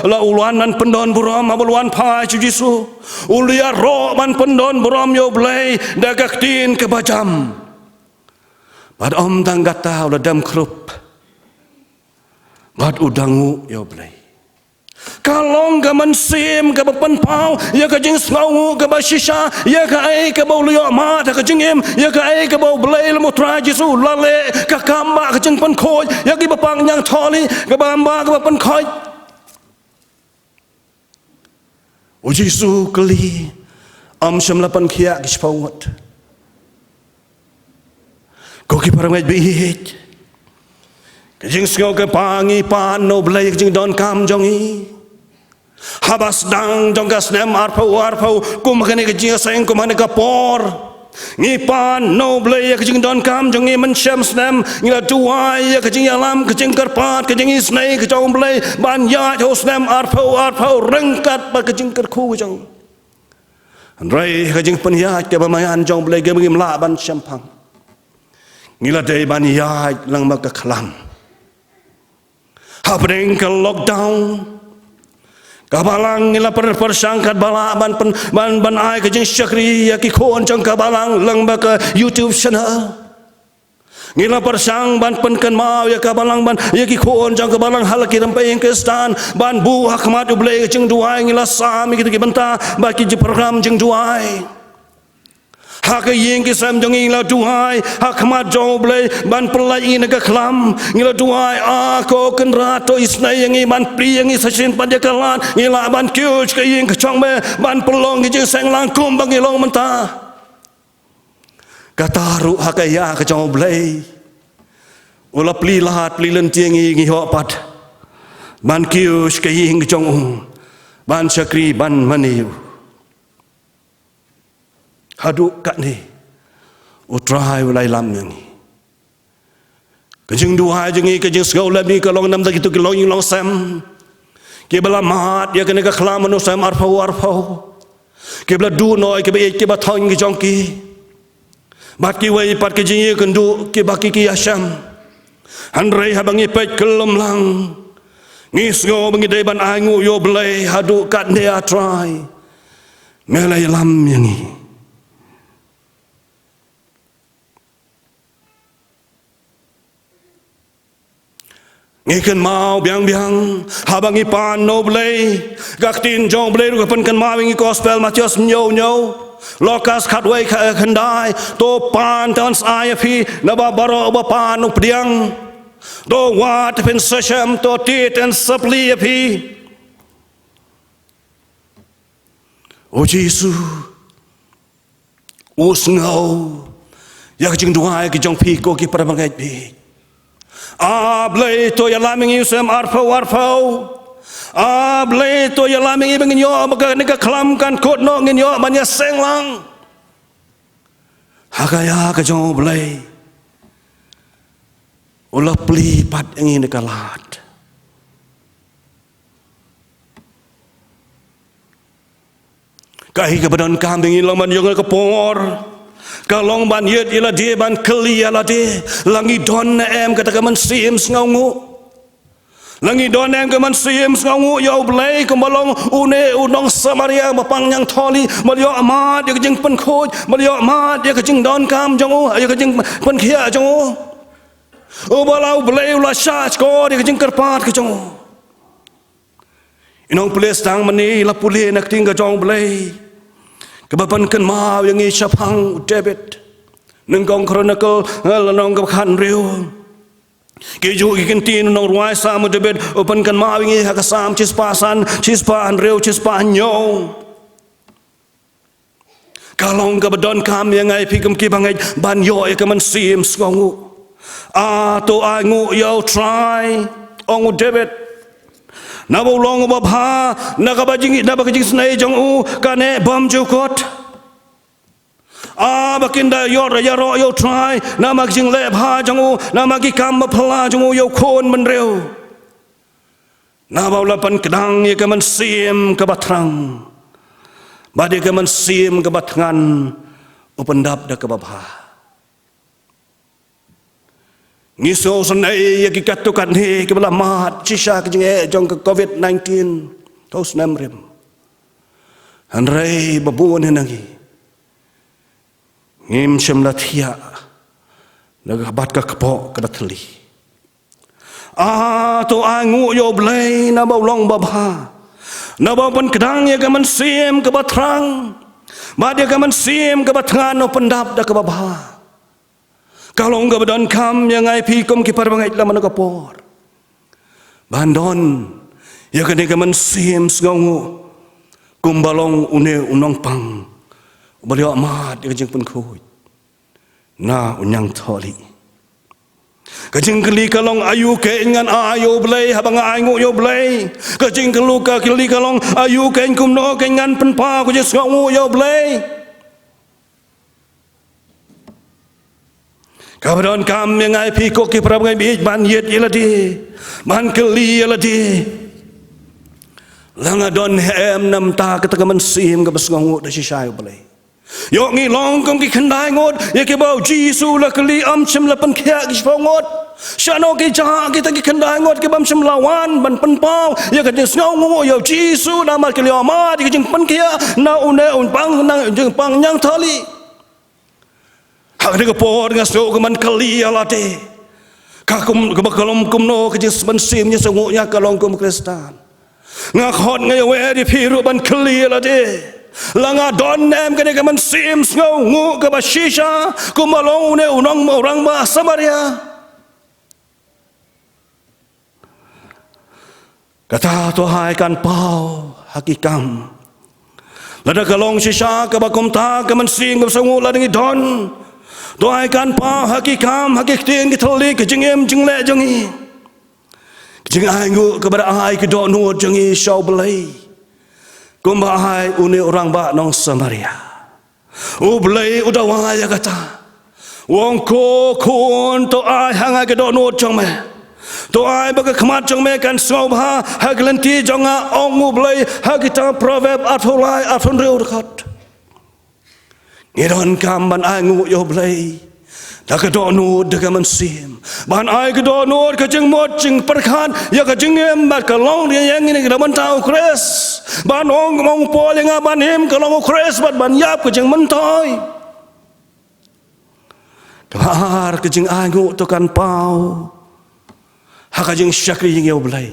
la uluan man pendon buram abuluan pa Jisu ulia ro man pendon buram yo blai dagak tin ke bajam Bad om tang gata ula dam krup. Bad udangu yo blai. Kalong ka man sim ka bapan pau ya ka jing snau ka ba shisha ya ka ai ka ba liyo ma ta ka jing em ya ka ai ka ba blai le mo tra jisu la le ka kamba ka jing pan khoi ya ki ba pang nyang tholi ka ba amba ka ba pan khoi. O jisu kali am sham la pan khia ki spawat. Ko ki parang bi hit. Kajing sngau ke pangi pan no blai kajing don kam jongi habas dang jong ka snem arpau kum kene kajing seng kum hane ka por ngi pan no blai kajing don kam jongi man sham snem ngila duai kajing yalam kajing karpat kajing isnai kajong blai ban ya ho snem arpau rengkat ba kajing karku jong andrai kajing penya ke bamayan jong blai ge ngim la ban shampang ngila dei ban ya lang ma ka khlam Hapeng ke lockdown, kabalang ngila persangkat bala ban ai ke jing syakri ya ki khon jang kabalang lang ba ke YouTube channel. Ngila persang ban penkan mau ya kabalang ban ya ki khon jang kabalang hal ki rampai ke stan ban bu hakmat ublai ke jing duai ngila sami ki benta ba ki program jing duai. Hak yang kisam jong ngila duai hak mat joblay ban pelai ina ka khlam ngila duai ako ken rato isnai yang ban pri yang sasin pada kalan ngila ban kyuch ka yang kachong me ban pelong ki seng langkum bang ilong menta kataru hak ya ka joblay ula pli lahat pli lentiang ngi hopat ban kyuch ka yang kachong ban sakri ban maniu haduk kat ni utrai ulai lam ni kejing duha jengi kejing sekolah ni kalong nam gitu kalong long sam ke bala mat ya kena ka khlam no sam arpau ke bala du noi ke be ke ba thong ki jongki bat ki wei pat kejing kendu ke baki ki asam hanrei habangi pet kelom lang ngisgo bangi dei ban angu yo blai haduk kat ni atrai melai lam yangi ngikan mau biang habangi pan no blai gaktin jong blai ru pan kan mau ngi gospel Matius nyo lokas khatwei khandai to pan tan sai phi na ba baro ba pan no pdiang do wat pen sasham to tit and supply phi o jisu usngau ya jing duai ki jong phi ko ki paramangai phi Ablay to yalaming yusem arpau Ablay to yalaming ibang inyo maka nagaklam kan kot no nginyo manya seng lang Hakaya ka jong blay ula pli pat ang nakalat Kahi ka badan kambing ilang man yung kapor Kalong ban yet ila dia ban keli ila dia langi don em kata kaman sim ngaungu langi don em kaman sim ngaungu ya blai kemalong une unong samaria mapang yang tholi malyo amat dia kejing pen khoj malyo amat dia kejing don kam jongu ya kejing pen khia jongu o balau blai ula sha ko dia kejing karpat ke jongu inong pulis tang mani la puli nak tinggal jong blai Kebapan kan mau yang isapang David Nengkong Chronicle Lanong kabakhan riu Kiju ikin tin nong ruai sama David Open kan mau yang hakasam Cispasan riu cispan nyong Kalong kabadon kam yang ay pikam kibangai Banyo ikaman sim skongu Ato ay ngu yaw try Ongu David Nabulong babha nakabajing snai jong u kane bom jukot bakinda yor yaro yo try namajing le bha jong u namagi kam phla jong u yo khon man reu nabawlapan kedang ye kaman sim ka batrang bade kaman sim ka batngan upendap da ka babha Ngiso sanay yagi katukan he kebala mat cisha kejeng jong ke COVID-19 tos namrim hanrei babuan henangi ngim syamlathia nagabat ka kapok kadatli to angu yo blay na bawlong babha na bawan kedang ya gaman sim ke batrang badia gaman sim ke batrangan no pendap da ke babha kalau enggak badan kam yang ai pi kom ki parbangai laman kapor bandon ya kene gaman sim sngongu kumbalong une unong pang beliau amat dia jeng pun khoi na unyang tholi kajing keli kalong ayu ke ngan ayo blai habang aingu yo blai kajing kelu ka keli kalong ayu ke kumno ke ngan penpa ku je sngongu yo blai kabron kam yang ai pi ko ki prabangai bi ban yet yeladi ban keli yeladi langa don hem nam ta ka man sim ka basngongu da si sai blai yo ngi long kom ki khandai ngot ye ke bau jisu la kali am chim la pan khia ki ngot shano ki cha ki ta ki khandai ngot ki bam chim lawan ban pan pau ye ka snau ngo yo jisu na ma ki lo ma di jing pan khia na une un pang na jing pang nyang thali hak de ko por nga so ko man kali ala te ka kum ka kalom kum no ka jing ban sim nya so ngo nya kalong kum kristan nga khot nga we di phiru ban kali ala te langa don em kene ke man sim ngau ngu ke ba shisha ku malong ne unong ma orang ba Samaria kata to hai kan pau hakikam lada kalong shisha ke ba kumta ke man sim ke sangu la ngi don to hai kan pau hakikam hakiktin ke tholi ke jingem jingle jangi jing ai ngu ke ba ai ke do nu jangi shau belai kumbahai uni orang ba nong Samaria ublai udawaya kata wong ko kun to ai hanga ke do no chong me to ai ba ka khmat chong me kan sobha haglanti jonga ong ublai hagita proverb atholai athonreu khat ngidon kam ban ai ngu yo blai da ka do no de ka man sim ban ai ka do no ka jing mot jing perkhan ya ka jing em ba ka long dia yang ni ka ban tau kres ban ong mong po yang ban em ka long kres ban yap ka jing man toy kar ka jing ai ngu to kan pau ha ka jing shakri jing yo blai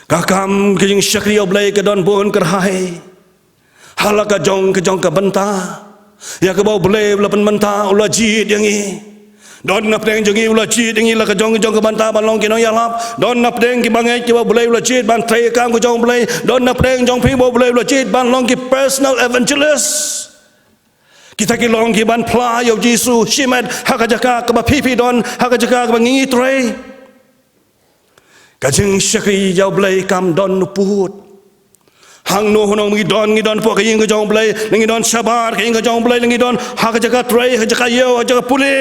ka kam ka jing shakri yo blai ka don bon kerhai halaka jong ka banta ya ke bau boleh lapan mentah ulah jid yang ini don nap deng jongi ulah jid yang ini la ke jong ke bantah ban long ki no yalap don nap deng ki bangai ki bau boleh ulah jid ban trai kam ke jong boleh don nap deng jong pi bau boleh ulah jid ban long ki personal evangelist kita ki long ki ban pla yo jisu shimet hak jaka ke ba pipi don hak jaka ke ngi trai kajing syakri jau boleh kam don nuput hang no honong ngi don po ka ying jong blai ngi don sabar ka ying jong blai ngi don ha ka jaga trai ha jaga yo ha jaga puli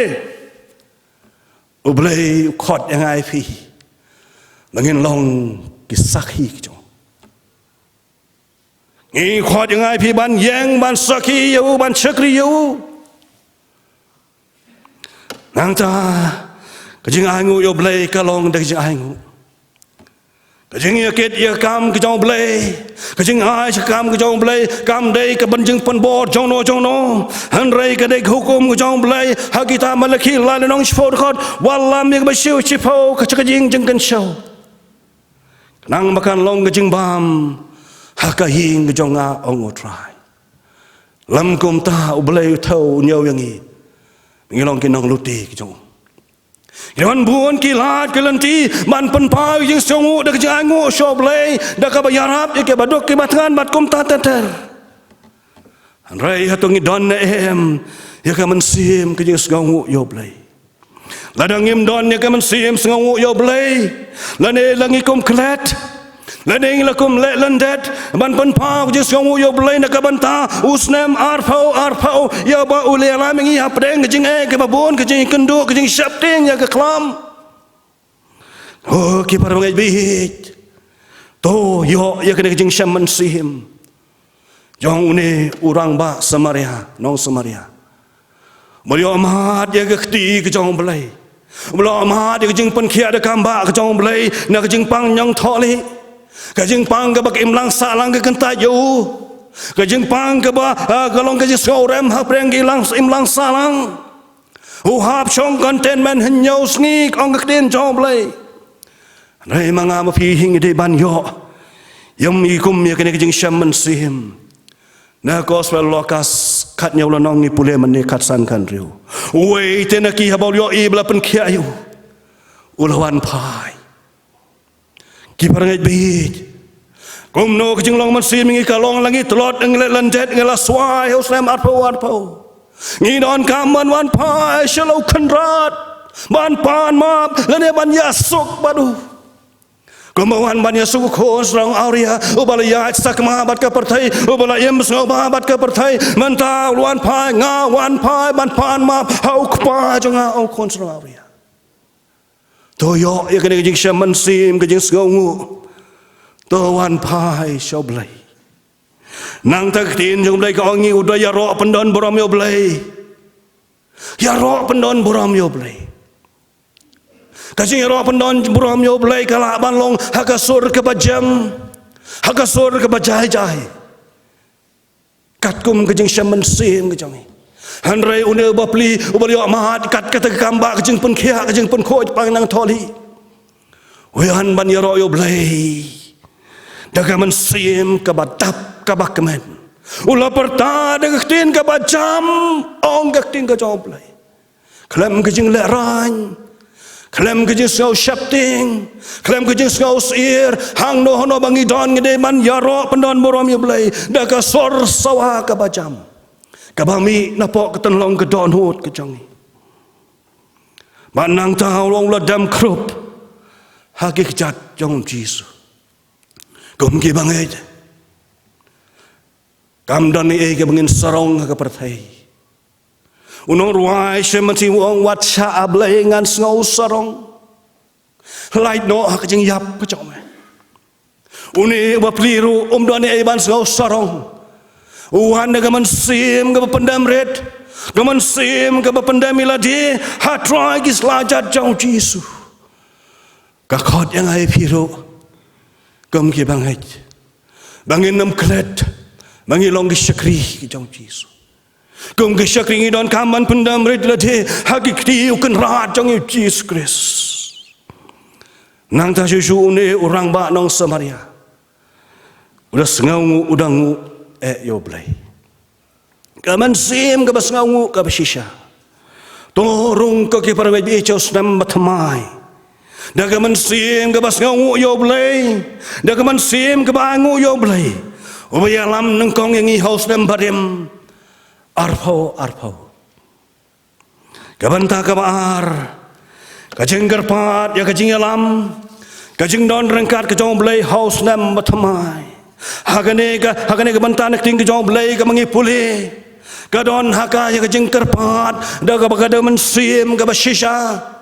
u blai khot yang ai phi ngin long ki sakhi ki jong ngi khot yang ai phi ban yang ban sakhi yo ban chakri yo nang ta ka jing ai ngu yo blai ka long da jing ai ngu kajing ya ket ya kam ke jong blai kajing ai kam ke jong blai kam dei ke banjing pen bor jong no han rei ke dei hukum ke jong blai ha kita malaki la nong shfor khot wallam ya bashiu chipo ka kajing jeng kan show nang makan long ke jing bam ha ka hing ke jong a ong trai lam kum ta u blai thau nyau yang i ngilong ke nong luti ke jong Yawan buon kilat kelanti man penpau yang songu dak jangu shoblay dak bayarap ke badok ke batangan bat kum tater rai hatungi don em ya ka mensim ke jing songu yo blay ladang im don ya ka mensim songu yo blay lane langi kum klet lane lakum le landet ban penpau jing songu yo blay dak banta usnem arpau ya ba ule alamingi apdeng ke jing ke babon ke jing kendu ke jing syapting ya ke klam oh ki parbangai bihit to yo ya kena jing syam mensim jong ne urang ba Samaria nong Samaria beliau amat ya ke kti ke jong belai beliau amat ya ke jing pen khia de kamba ke jong belai na ke jing pang nyong tholi ke jing pang ke bak imlang salang ke kenta yo ke jing pang ke ba galong ke jing sorem ha preng ki lang imlang salang Uhap chong contentment henyau sngik ong keten jong blai. Rai manga ma phi hing de ban yo. Yom ikum ya kene jing shaman sim. Na gospel lokas kat nyau la nong ni pule man ne kat san kan riu. Wei te na ki habol yo ibla pen kia yu. Ulawan pai. Ki parangai bit. Kum no jing long man sim ngi ka long langi telot ngel lanjet ngela swai ho slam atpo. Ngi don kaman wan pai shalo kanrat. Ban pan map lane ban yasuk badu. Kemawan ban yasuk ko serang auria ubalaya sakma bat ka pertai ubalayem sngoba bat ka pertai menta wan pai nga wan pai ban pan map hau kpa jonga au kon serang auria. Toyo ya kene jing shaman sim ke jing sngongu. To wan pai shoblai. Nang tak tin jong blai ka ongi udah ya ro pendon boram yo blai. Ya ro pendon boram yo blai. Kasing ya ro pendon boram yo blai kala ban long hakasur ke bajam. Hakasur ke bajai-jai. Kat kum ke jing shaman sim ke jong. Hanrai une bapli ubali yo mahat kat kata kamba ke jing pun khia ke jing pun khoj pang nang tholi. Wehan ban ya ro yo blai. Dagaman sim ke batap kabakmen. Ula perta dagaktin ka bajam ong gaktin ka joblay. Klem ka jing lerang. Klem ka jing skaw shapting. Klem ka jing skaw sir. Hang no hono bangi don ngide man yaro pendon borom yoblay. Daga sor sawa ka bajam. Kabami napok ketenlong ka don hut ka jongi. Manang tahu long ladam krup. Hagi kejat jong Jisu. Kum ki bangit. Kam dan ni ke bangin sarong ke pertai. Unong ruai semati wong wat sha ablai ngan ngau sarong. Light no hak jing yap ke chome. Uni wa pliru dan ni ban ngau sarong. Uhan de gaman sim ke pendam red. Gaman sim ke pendam miladi hatrai gis lajat jong Jisu. Ka khot yang ai piru. Kum ki bangit. Bangin nam klet. Bangi long syakri ki jong Jisu. Kum ki syakri ngi don kaman pendam red lade hakiki ukan rat jong Yesus Kristus. Nang ta susu ne orang ba nong Samaria. Udah sengaungu udangu yo blai. Kaman sim ka basengaungu ka basisha. Torung ka ki parangai bi chos nam batmai. Dagaman sim ka basengaungu yo blai. Dagaman sim ka bangu yo blai. Ubaya lam nengkong yang ihaus dan badim arpau. Kabanta kabar kajing gerpat ya kajing alam kajing don rengkat kajong blai haus nam batamai hagane kabanta nak ting kajong blai kamangi puli kadon haka ya kajing gerpat daga bagada mensim kabashisha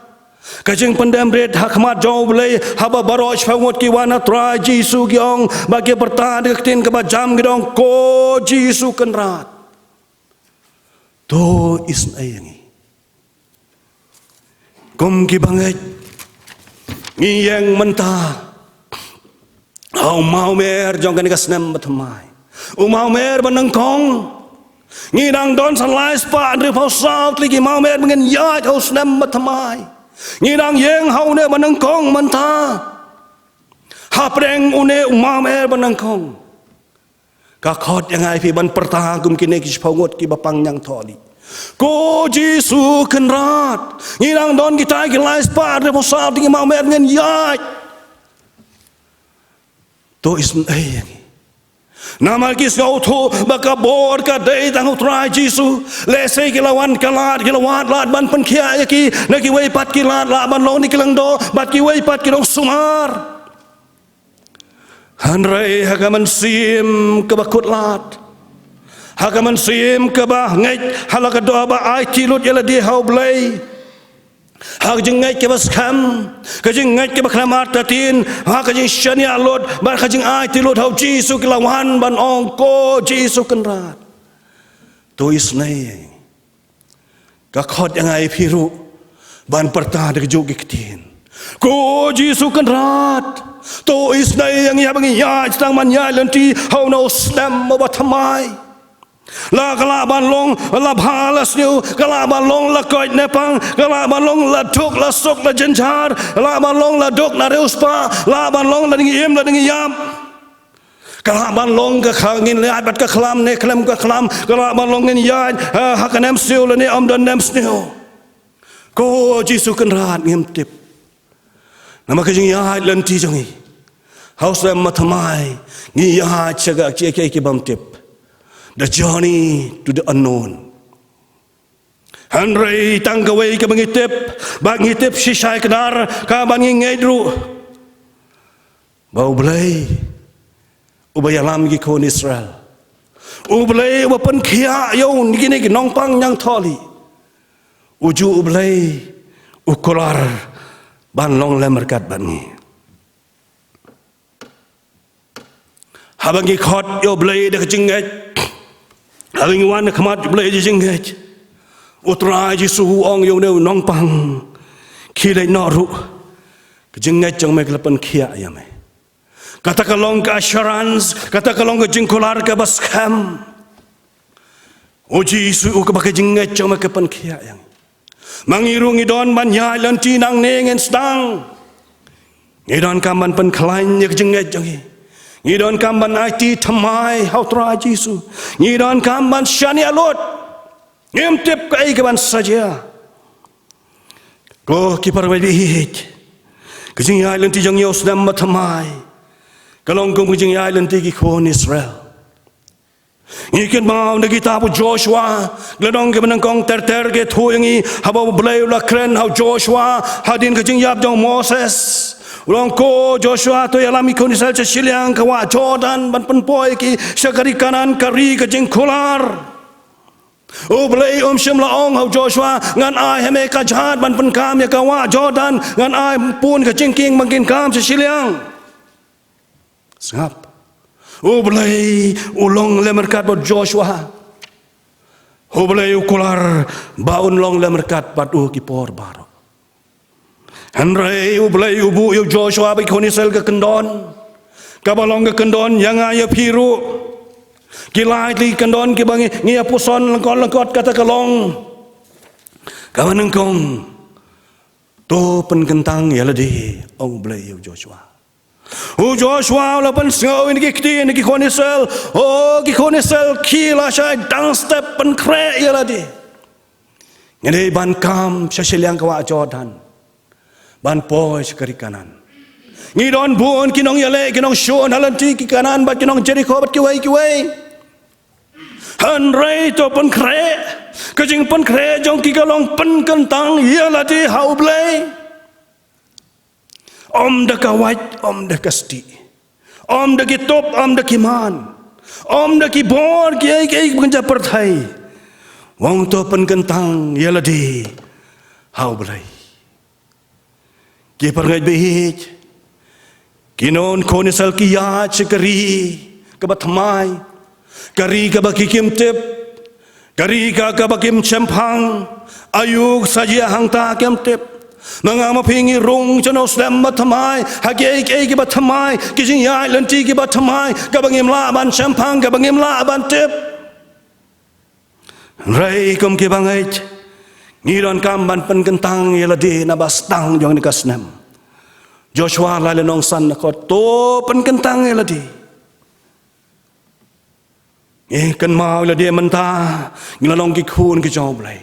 kajing pendam red hakmat jauh belai haba baroj fangot ki wana tra Jisu giong bagi bertahan deketin ke bajam gidong ko Jisu kenrat to is ayangi kum ki banget ngiyang mentah au mau mer jong kan kasnem batmai mau mer benengkong ngidang don salai spa andre pausau lagi mau mer mengen ya au snem batmai Ngidang yang hau ne menengkong mentah. Hapreng une umamer menengkong. Kakot yang ai pi ban pertagum kini ki pangot ki bapang yang tholi. Ko Jisu kenrat. Ngidang don kita ki lais pa de posal di umamer ngen yai. To is ai Nama kis ngau tu baka bor ka dei tang utrai Jisu lese kilawan kalat kilawat lat ban pen kia ki naki wei pat kilat la ban lo ni kilang do bat ki wei pat kilong sumar hanrei hagaman sim ke bakut lat hagaman sim ke bah ngai halaka do ba ai tilut yala di hau blai hak jeng ngai ke baskam kajeng ngai ke baklamat tatin hak kajeng syania lot bar kajeng ai tilut hau Jisu kilawan ban ongko Jisu kenrat to isnai ka khot yang ai piru ban perta de jog iktin ko Jisu kenrat to isnai yang ya bangi ya stang man ya lenti hau no slam ba thamai La kalaban long la balas niu kalaban long la koit nepang kalaban long la duk la sok la jenjar kalaban long la duk na reuspa kalaban long la dingiem la dingiam kalaban long ka khangin le abat ka khlam ne klam ka khlam kalaban long ngin yai hakanem siu la ne am dan nem sniu ko jisu kan rat ngem tip nama ka jing yai lan ti jongi haus lem mathamai ngi yai chaga che ke bam tip. The journey to the unknown. Henry tanggaway ka bangitip si Shai Kadar ka bangingay dru. Baublay ubayalam gi kon Israel. Ublay wapan kia yon gini ginong pang nyang tholi. Uju ublay ukolar banlong lemerkat bangi. Habangi khot yo blay de kajinget. Having one come out blade jingage, Utra Jisu on you know nong pang, Kile Noru, Jinget Jong Meglapan Kia Yame. Katakalonga assurance, Katakalonga Jinkolarka Baskam. O Jisu Ukabaka Jinget Jong Mekapan Kia Yang. Mangirungi don Manya Lantinang Ning and Stang. You don't come and pen klein Jinget Jongi. You don't come ban IT tamai how try Jisu. You don't come ban shani alot. Ngem tip ka ban saja. Ko ki parwadi hit. Kijing island ti jang yos dam matamai. Kalong kong kijing island ti ki kon Israel. Ikan mau na kita po Joshua. Gladong ke menang kong ter ke thuyangi habaw blay la kren how Joshua hadin kijing yap jong Moses. Ulang ko Joshua to yalami ko ni salsa Siliang kawa Jordan ban penpoy ki syakari kanan kari ka jengkolar. Ublay shim laong hau Joshua ngan ai heme ka jahat ban penkam ya kawa Jordan ngan ai pun ka jengking mangkin kam sa Siliang. Sangap. Ublay ulong lemerkat bot Joshua. Ublay ukular baun long lemerkat batu ki por baro. Henry ublay ubu yu Joshua bi konisel ke kendon. Kabalong ke kendon yang aya piru. Kilai li kendon ke bangi ngia puson lengkot kata kalong. Kawan engkong to penkentang ya ledi ong ublay yu Joshua. Joshua la pen sngau ni ki ni ki konisel. Ki konisel kila syai dang step pen kre ya ledi. Ngene ban kam syasiliang kawa Jordan. Ban poy sekari kanan. Ngidon buon kinong yale kinong shon halanti ki kanan bat kinong Jericho bat kiway. Henry to pen kre. Kajing pen kre jong ki kalong pen kentang yalati haublay. Om da kawait om da kasti. Om da ki top om da ki man. Om da ki bor ki ai bunja perthai. Wong to pen kentang yalati haublay. Ki parngai behit kinon konisal ki ya chekari kabatmai kari kabakikim tip kari kabakim chempang ayuk saja hangta kem tip mangama pingi rung chanos dem matmai hage ki batmai kijing ya lanti ki batmai kabangim la ban chempang kabangim la ban tip rai kom ki bangait Ngiron kamban penkentang yeladi nabastang jong nikasnem. Joshua lalenong san nakot to penkentang yeladi. Kan mau yeladi menta ngilalong kikun ki jong blay.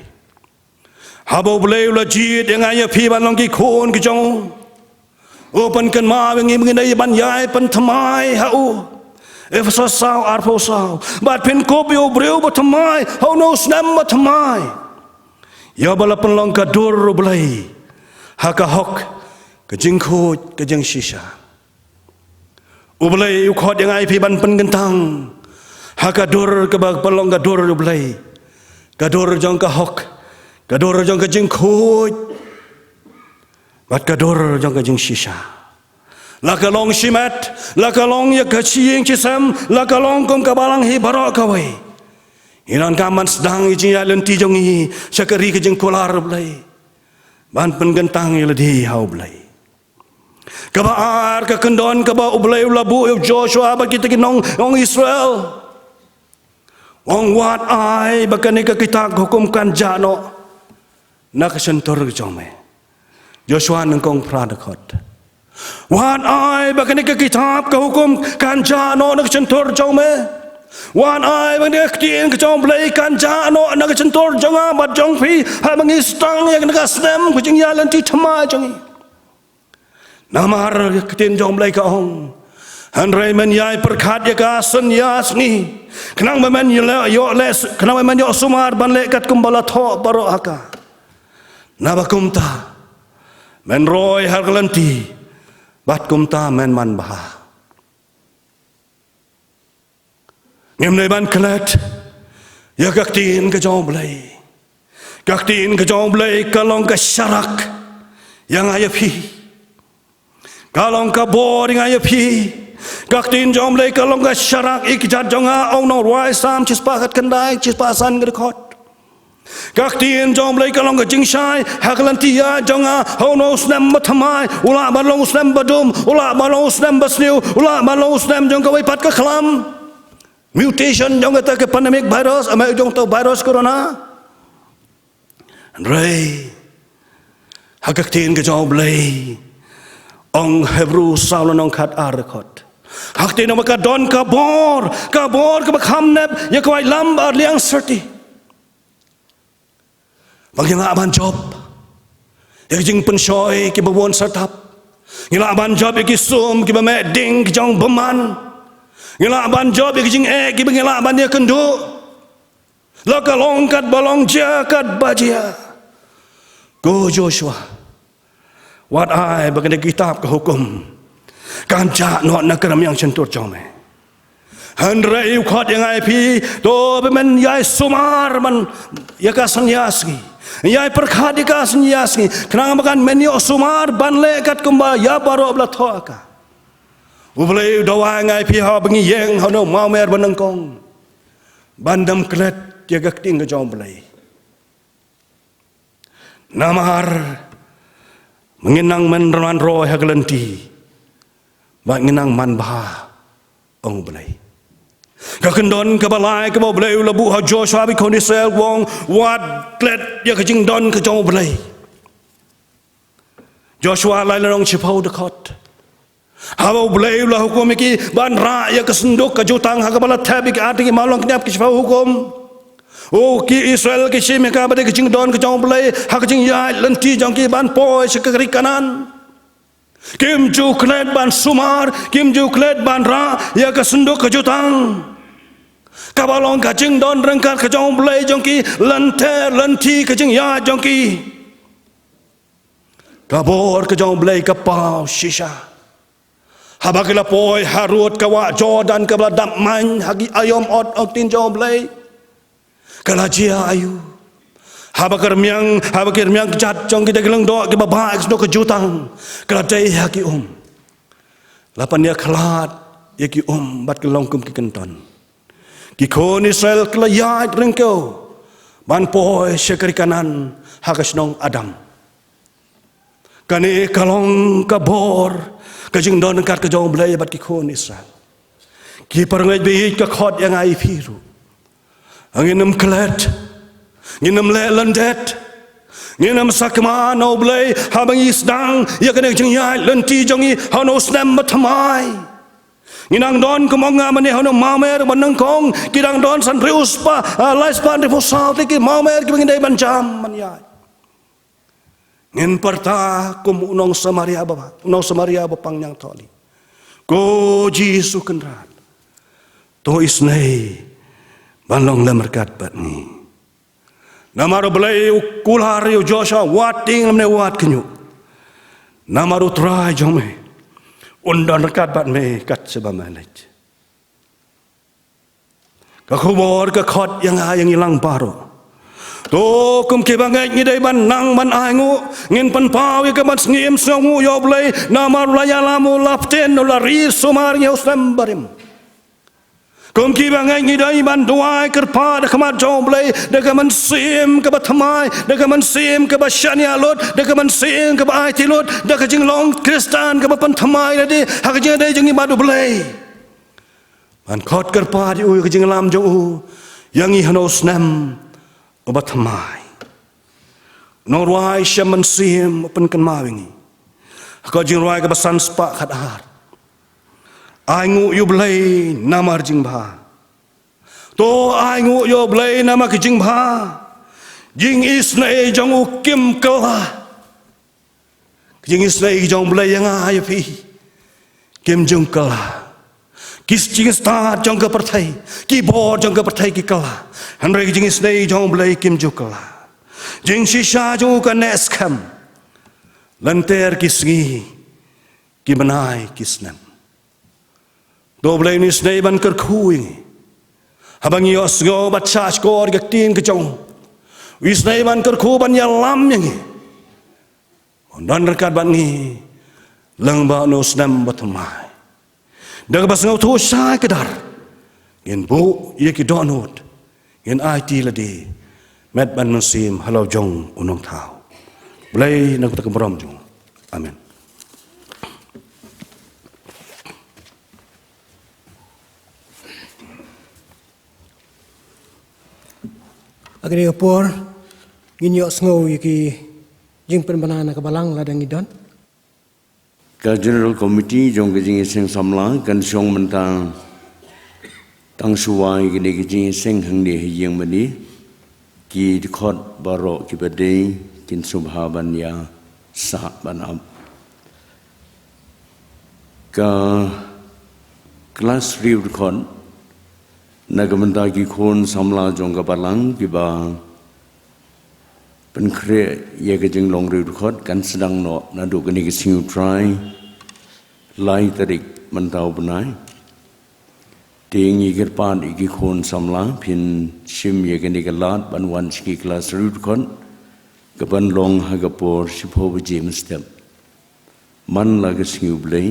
Habo blay la jid yang aya pi ban long kikun ki jong. Open kan mau ngi mengenai ban yai pen thamai hau. Efesos sao arpo sao. Bat pen kopio breu batamai hau no snem batamai. Ya bala penlong ka dur blai haka hok ka jingkhot ka jing shisha ublai ukhot yang ai pi ban penkentang haka dur ka bag penlong ka dur blai ka dur jong ka hok ka dur jong ka jingkhot bat ka dur jong ka jing shisha la ka long shimat la ka long ya ka chiing chisam la ka long kom ka balang hi barok ka wei Inan kaman sedang ijin ya lenti jongi syakari ke jeng kolar blai. Ban penkentang ya ledi hau blai. Kabar ke kendon kaba ublai ulabu Joshua bagi kita kinong Israel. Wong wat ai bakani ka kita hukum kan jano nak sentor jome Joshua nengkong pradakot wat ai bakani ka kitab ka hukum kan jano nak sentor jome wat ai bakani ka tien ka jom blai kan jano nak sentor jonga bat jong phi ha mangi stang yang nak stem ku jing yalan ti thama jongi namar ka tien jom blai ka ong Handrai men yai perkat ya ka sen yas ni kenang men yo les kenang men yo sumar ban lekat kumbala tho baro aka nabakumta men roy hargalanti bat kumta men man bah ngem nei ban klet ya kaktin ka jong blai kalong ka syarak yang ayapi kalong ka boring ayapi Kaktin jom lay kalong ka syarak ikijat jonga ong no ruai sam cispakat kendai cispasan gedekot. Kaktin jom lay kalong ka jingshai hakalantia jonga ong no usnem mathamai ula balong usnem badum ula balong usnem basniu ula balong usnem jong ka waipat ka khalam mutation jong ka pandemic virus amai jong to virus corona. Ray hakaktin ka jom lay ong Hebrew saulon ong khat arkot. Hakti nama ka don kabor ka bakham neb ya kwai lam ar liang serti bangila ban job ya jing pensoi ki bawon sartap ngila ban job ki sum ki ba ding ki jong beman ngila ban job ki jing ki bangila ban ya kendu la ka longkat balong jakat bajia go Joshua wat ai bagane kitab ka hukum Kanca no nakaram yang sentur jome. Handrai ukhat yang ai pi to bemen yai sumar man yakasan yaski. Yai perkhat yakasan yaski. Kenang makan menyo sumar ban lekat kumba ya baro bla thoaka. Ublei doa ngai pi ha bengi yeng ha no mau mer banengkong. Bandam klet yagak ting ka jom blai. Namar menginang men ran roh haglenti. Bak nginang man bah ong blai ka kendon ka balai ka blai labu ha Joshua bi kon Israel wong wat klet ya ka jing don ka jong blai Joshua lai long chipau dekot ha blai la hukum ki ban ra ya ka senduk ka jutang ha ka bala tabi ka ati malong knyap ki chipau hukum o ki Israel ki shim ka ba de ka jing don ka jong blai ha ka jing ya lenti jong ki ban poi se ka ri kanan Kim ju klet ban sumar, kim ju klet ban ra, ya ka sunduk ka jutang. Kabalong ka jing don rengkat ka jong blai jong ki lenti ka jing ya jong ki. Kabor ka jong blai ka pau shisha. Habakila poi harut ka wa Jordan ka bla dam man hagi ayom ot tin jong blai. Kala jia ayu. Habakir miang jat jong kita geleng do ke baba eks do ke jutang keladai haki lapan dia kelat ya ki bat kelong kum ki kenton ki kon Israel kelayat rengkau ban poi sekari kanan hakasnong Adam kani kalong kabor kajing don kat ke jong blai bat ki kon Israel ki parangai bi ka khot yang ai phiru anginem kelat nginam le landet nginam sakma no blai habang isdang ya kene jing ya lenti jongi hano snem mathamai nginang don kumonga mane hano mamer manengkong kidang don san reus pa lais pan repo sauti ki mamer ki bangindai banjam man ya ngin parta kum unong Samaria ba pangyang toli ko Jisu kendrat to isnei balong lemerkat bat ni Namaru belai kular yu Joshua wating lamne wat kenyu. Namaru try jome. Undan rekat bat me kat sebamalaj. Kakubor ke khot yang hilang baru. To kum ke bangai ngidai ban nang ban aingu ngin pan pawi ke ban ngim songu yo belai namaru layalamu lapten no lari sumar nya usam barim. Kum ki bangai ngidai ban duai kerpa de kamat jomblai de kaman sim ke bathamai de kaman sim ke basyania lot de kaman sim ke bai tilot de ka jinglong Kristan ke ban thamai de ha ka jing de jingi badu blai ban khot kerpa di u ke jinglam jo u yang i hanos nem obatmai nong ruai shaman sim pen kan mawingi ko jing ruai ka basan spa khat har ai ngu yu blai namar jing bha to ai ngu yo blai nama ki jing bha jing isnai jong u kim kala jing isnai jong blai yang ai pi kim jong kala kis jing sta jong ka parthai ki bo jong ka parthai ki kala hanre jing isnai jong blai kim jong kala jing shisha jong ka nes kham lanter kisngi ki manai kisnam do blai ni snai ban kar khui habang yo sgo bat cha skor gak tin ke jong wis snai ban kar khu ban ya lam yang dan rekat ban ni lang ba no snam batmai dag bas ngau thu sai kedar gen bu ye ki donot gen it la de met ban musim halau jong unong thau blai nak tak brom jong amen. Agni opor ginyo sngau yiki jing penbanana ka balang ladang idon. Ka General Committee jong ke jing seng samla kan song mentang tang suwai ke ne jing seng hang de yang mani ki khot baro ki bade kin subha ban ya sa ban ab ka class review khon nagamanda ki khon samla jong ka balang ki ba pen kre ye ke jing long review khot kan sedang no na du ke ni ki sing try lai tarik mentau benai ting i ger pan i ki khon samla phin sim ye ke ni ka lat ban wan ski class review khon ka ban long ha ga por sipo bu jim step man la ga sing blai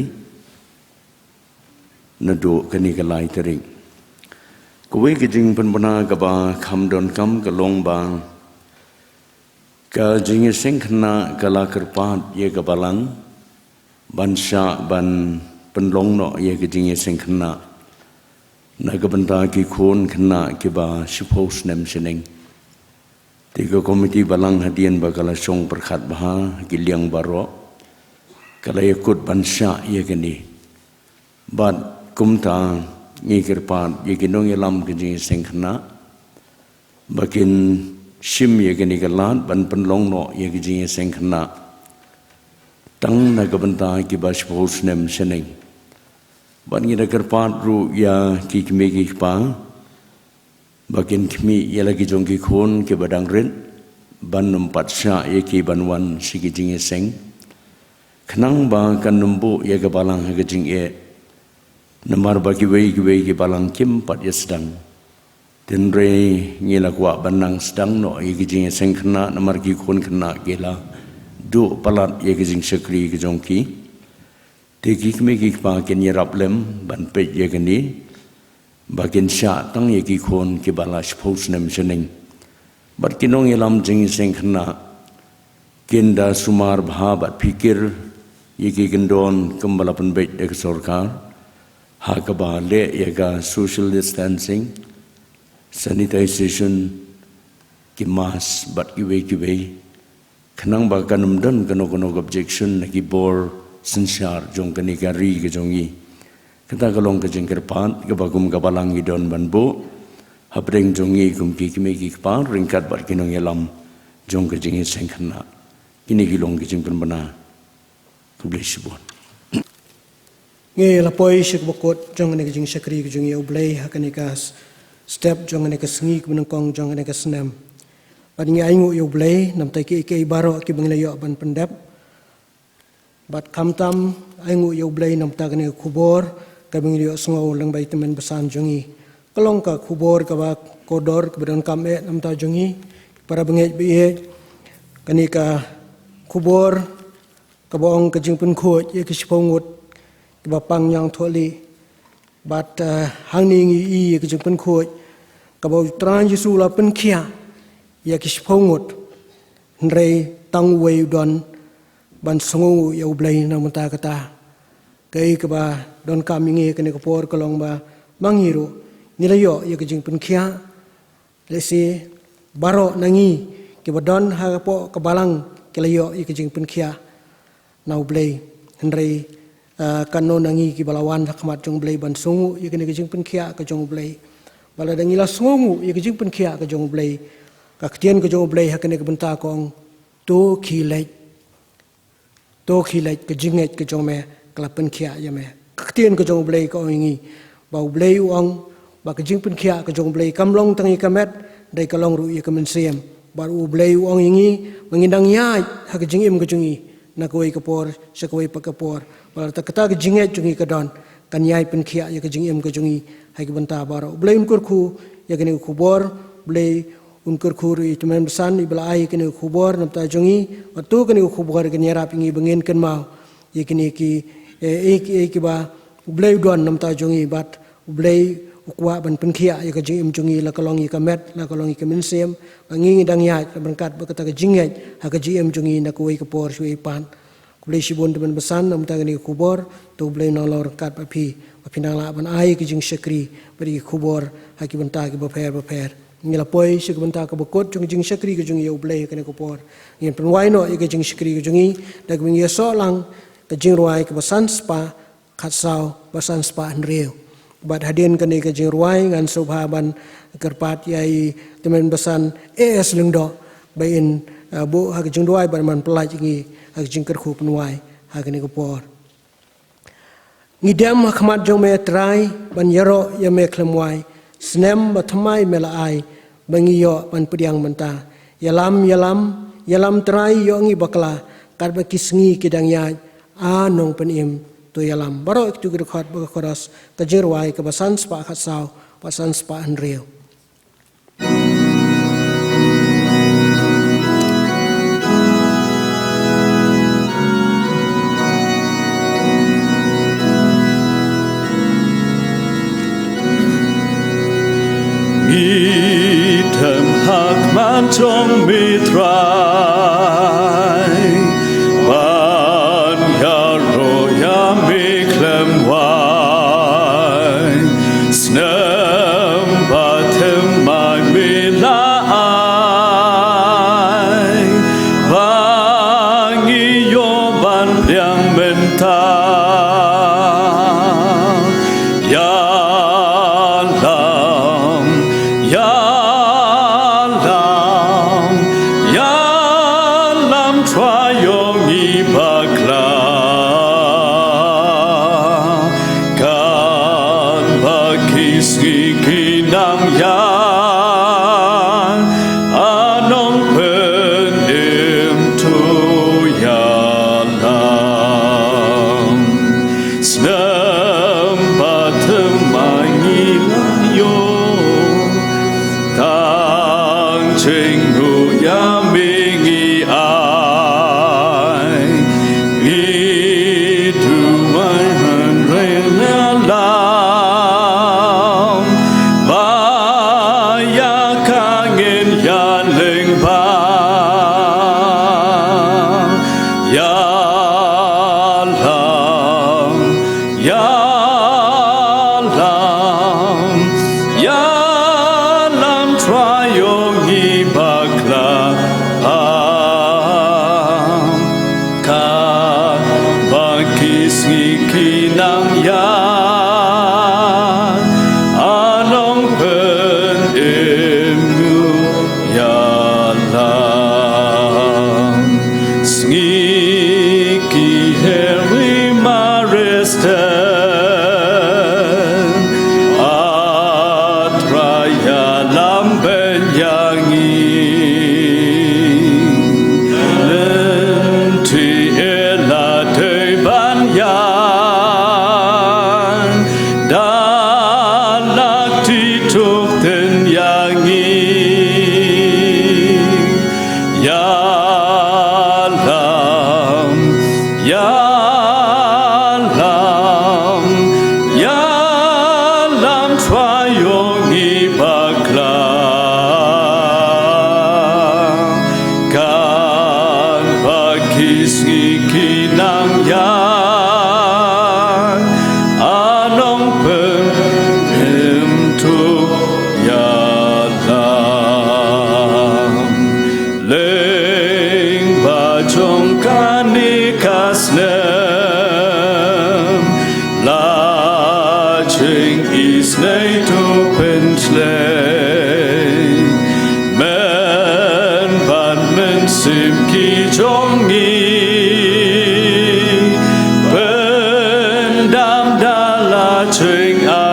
na do ke ni ka lai tarik kuwe ke jing pen bana ka ba kham don kam ka long bang ka jing sing khna ka la kar pat ye ka balang ban sha ban pen long no ye ke jing sing khna na ka ban ta ki khon khna ki ba suppose nem sineng tiga komiti balang hadian ba kala song perkhat bah ki liang baro kala yakut ban sha ye ke ni bat kumta ngi kirpat ye kinong yelam ke jing sing khna bakin shim ye ke ni kalat ban penlong no ye ke jing sing khna tang na ka banta ki bas pos nem seneng ban ngi kirpat ru ya ki kme ki pa bakin kmi ye lagi jong ki khon ke badang ren ban numpat sha ye ki ban wan si ki jing sing khnang ba kan numbu ye ka balang ha ke jing e namar bagi wei ki balang kim pat ya sedang tin re ngila kwa banang sedang no ye ki jing seng khna namar ki khon khna gela do palat ye ki jing sekri ki jong ki te ki kme ki pa ken ye rap lem ban pe ye ki ni bakin sha tang ye ki khon ki bala suppose nem seneng bat kinong ye lam jing seng khna kinda sumar bha bat pikir ye ki gendon kembala pen bet de sarkar hakaba le yaga social distancing sanitization ki mas bat ki we khnang ba kanum dan kano objection na ki bor sanshar jong kani ka ri ke jongi kata kalong ke jengker pan ke bagum ka balang idon banbo habreng jongi kum ki me ki pa ringkat bat kinong yelam jong ke jengi sengkhna kini kilong ke jengpen bana kublisibon Nge lapoi shik bokot jong ne jing shakri jong ye oblay hakane ka step jong ne ka sngi ku kong jong ne ka snam bat nge aingu ye oblay nam tai ki ke baro ki bangla yo ban pendap bat kamtam aingu ye oblay nam ta ne khubor ka bangla yo sngo lang bai temen besan jongi kalong ka khubor ka ba kodor ka badan kame nam ta jongi para bangej bi kani ka khubor ka bong ka jing pun khot ye ki spongot bapang yang tholi bat hangning i ke jeng pen khoi ka bo tran yesu la pen khia ya ki spongot rei tang wei don ban songu ya ublai na mata kata kai ka ba don kaminge ke ne ko por kolong ba mangiru nilayo ya ke jeng pen khia lesi baro nangi ki badon ha po kabalang kelayo i kijing penkia nau blei henrei kano nangi ki balawan hakmat jong blei ban sungu i kijing penkia ka jong blei bala dangi la sungu i kijing penkia ka jong blei ka ktien ka jong blei hakene ka benta kong to khilai ka jinget ka jong me kala penkia ya me ktien ka jong blei ko ingi bau blei uang ba ka jing penkia ka jong blei kamlong tangi kamet dai kalong ru i ka mensiem baru blei uang ingi mengindang yai ha ka jingim ka jungi na koi kapor sa koi pakapor bala ta kata ka jinget jungi ka don kan yai penkia ya ka jingim ka jungi hai ka benta baro blei unkur khu ya kene khubor blei unkur khu ri teman besan i bala ai kene khubor namta jungi waktu kene khubor ka nyara pingi bengin kan mau ya kene ki ba blei don namta jungi bat blei ukwa ban penkia ya ka jingim jungi la kalong i ka met la kalong i ka mensiem bangi dang ya berangkat berkata ka jinget ha ka jingim jungi na koi ka por sui pan blei shibon teman besan namta kene khubor tu blei nolor kat papi pinang la ban ai ki jing shakri beri khubor ha ki benta ki baper ngila poi shi benta ka bokot jing shakri ki jing yo blei kene ko por ngin pen wai no ki jing shakri ki jungi dag wing ye so lang ka jing ruai ka basan spa khat sao basan spa nreu bat hadin kene ka jing ruai ngan subha ban kerpat yai temen basan es lengdo bain bo ha ka jing ruai ban man pelaj ngi ha jing ker khu pen wai ha kene ko por ngidam hakmat jong me trai ban yaro ya me klemwai snem batmai melai bangiyo ban pediang menta yalam trai yo ngi bakla kar ba kisngi kidang ya anong penim to yalam baro iktu gerkhat ba koras kajirwai ka basan spa khasaw basan spa anreu Idem hakman jong mitrai ban yaro ya miklem wai snem batem mai milai bangi yo ban liang menta sim ki jong ni bên đam đa la chuyện ai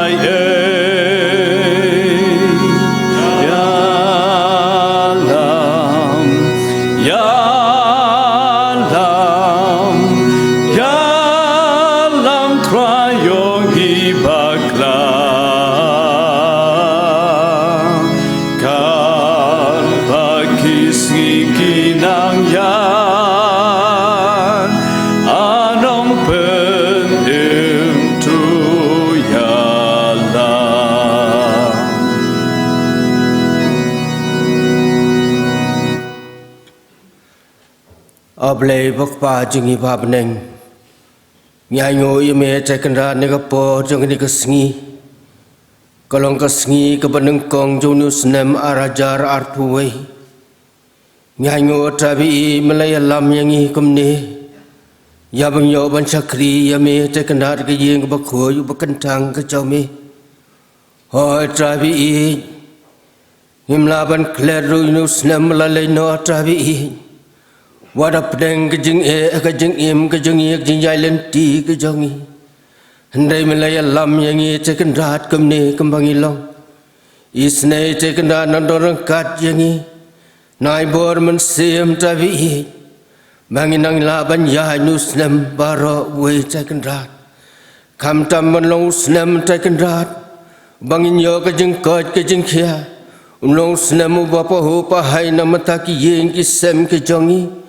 Ablay bakpa jingi babneng nyai ngoi me cekendra nega po jong ni kesngi kalong kesngi ke benengkong jonus nem arajar arpuwei nyai ngo tabi malayalam yangi kumne ya bangyo ban chakri ya me cekendra ke yeng bakhoy bakentang ke chome hoi tabi himla ban kleru nus nem lalai no tabi Wadap deng kejeng kejeng im kejeng ye kejeng jai lenti kejengi Handai melaya lam yang ye cekendrat kemne kembangi long Isne cekendrat nandorang kat yangi Nai bor mensiem tabi Banginang laban ya nusnem baro we cekendrat Kam tam menlong snem cekendrat Bangin yo kejeng kot kejeng kia Unlong snem bapa ho pahai namataki yeng kisem kejengi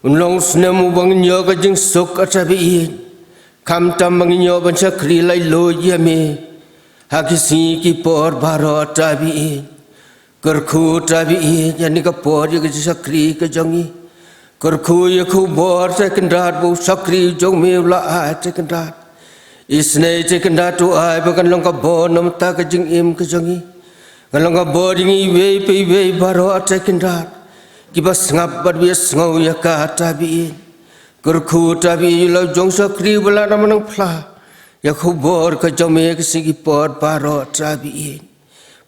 Unlong senemu bangin yo kajeng sok atabi kam tam bangin yo ban chakri lai lo yame hakisi ki por baro atabi kerku atabi yani ka por yo kajeng chakri kajangi kerku yo ku bor cekendrat bu chakri jong me la a cekendrat isne cekendrat tu ai bagan long ka bor nam ta kajeng im kajangi kalong ka bor ngi we baro cekendrat Kibas ngap bias ngau ya ka tabi kerku tabi lo jong sakri bala namanang pla ya khubor ka jome ke sigi por paro tabi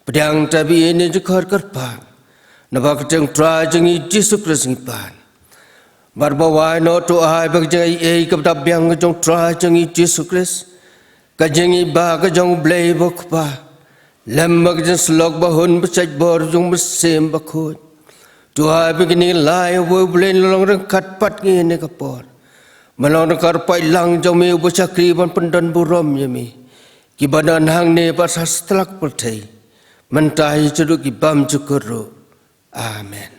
pedang tabi ne jekar karpa nabak jeng tra jengi Jesus Kristus pan barbawa no to ai bag jengi e ka byang jong tra jengi Jesus Kristus ka jengi ba ka jong blay bok pa lembag jeng slok bahun becaj bor jong besem bakut Tuhan begini lai wo blen long reng kat pat ngi ne kapor malong kar pai lang jong me bu chakri ban pendan burom yemi ki badan hang ne pasas telak perthai mentai chudu ki bam chukuru amen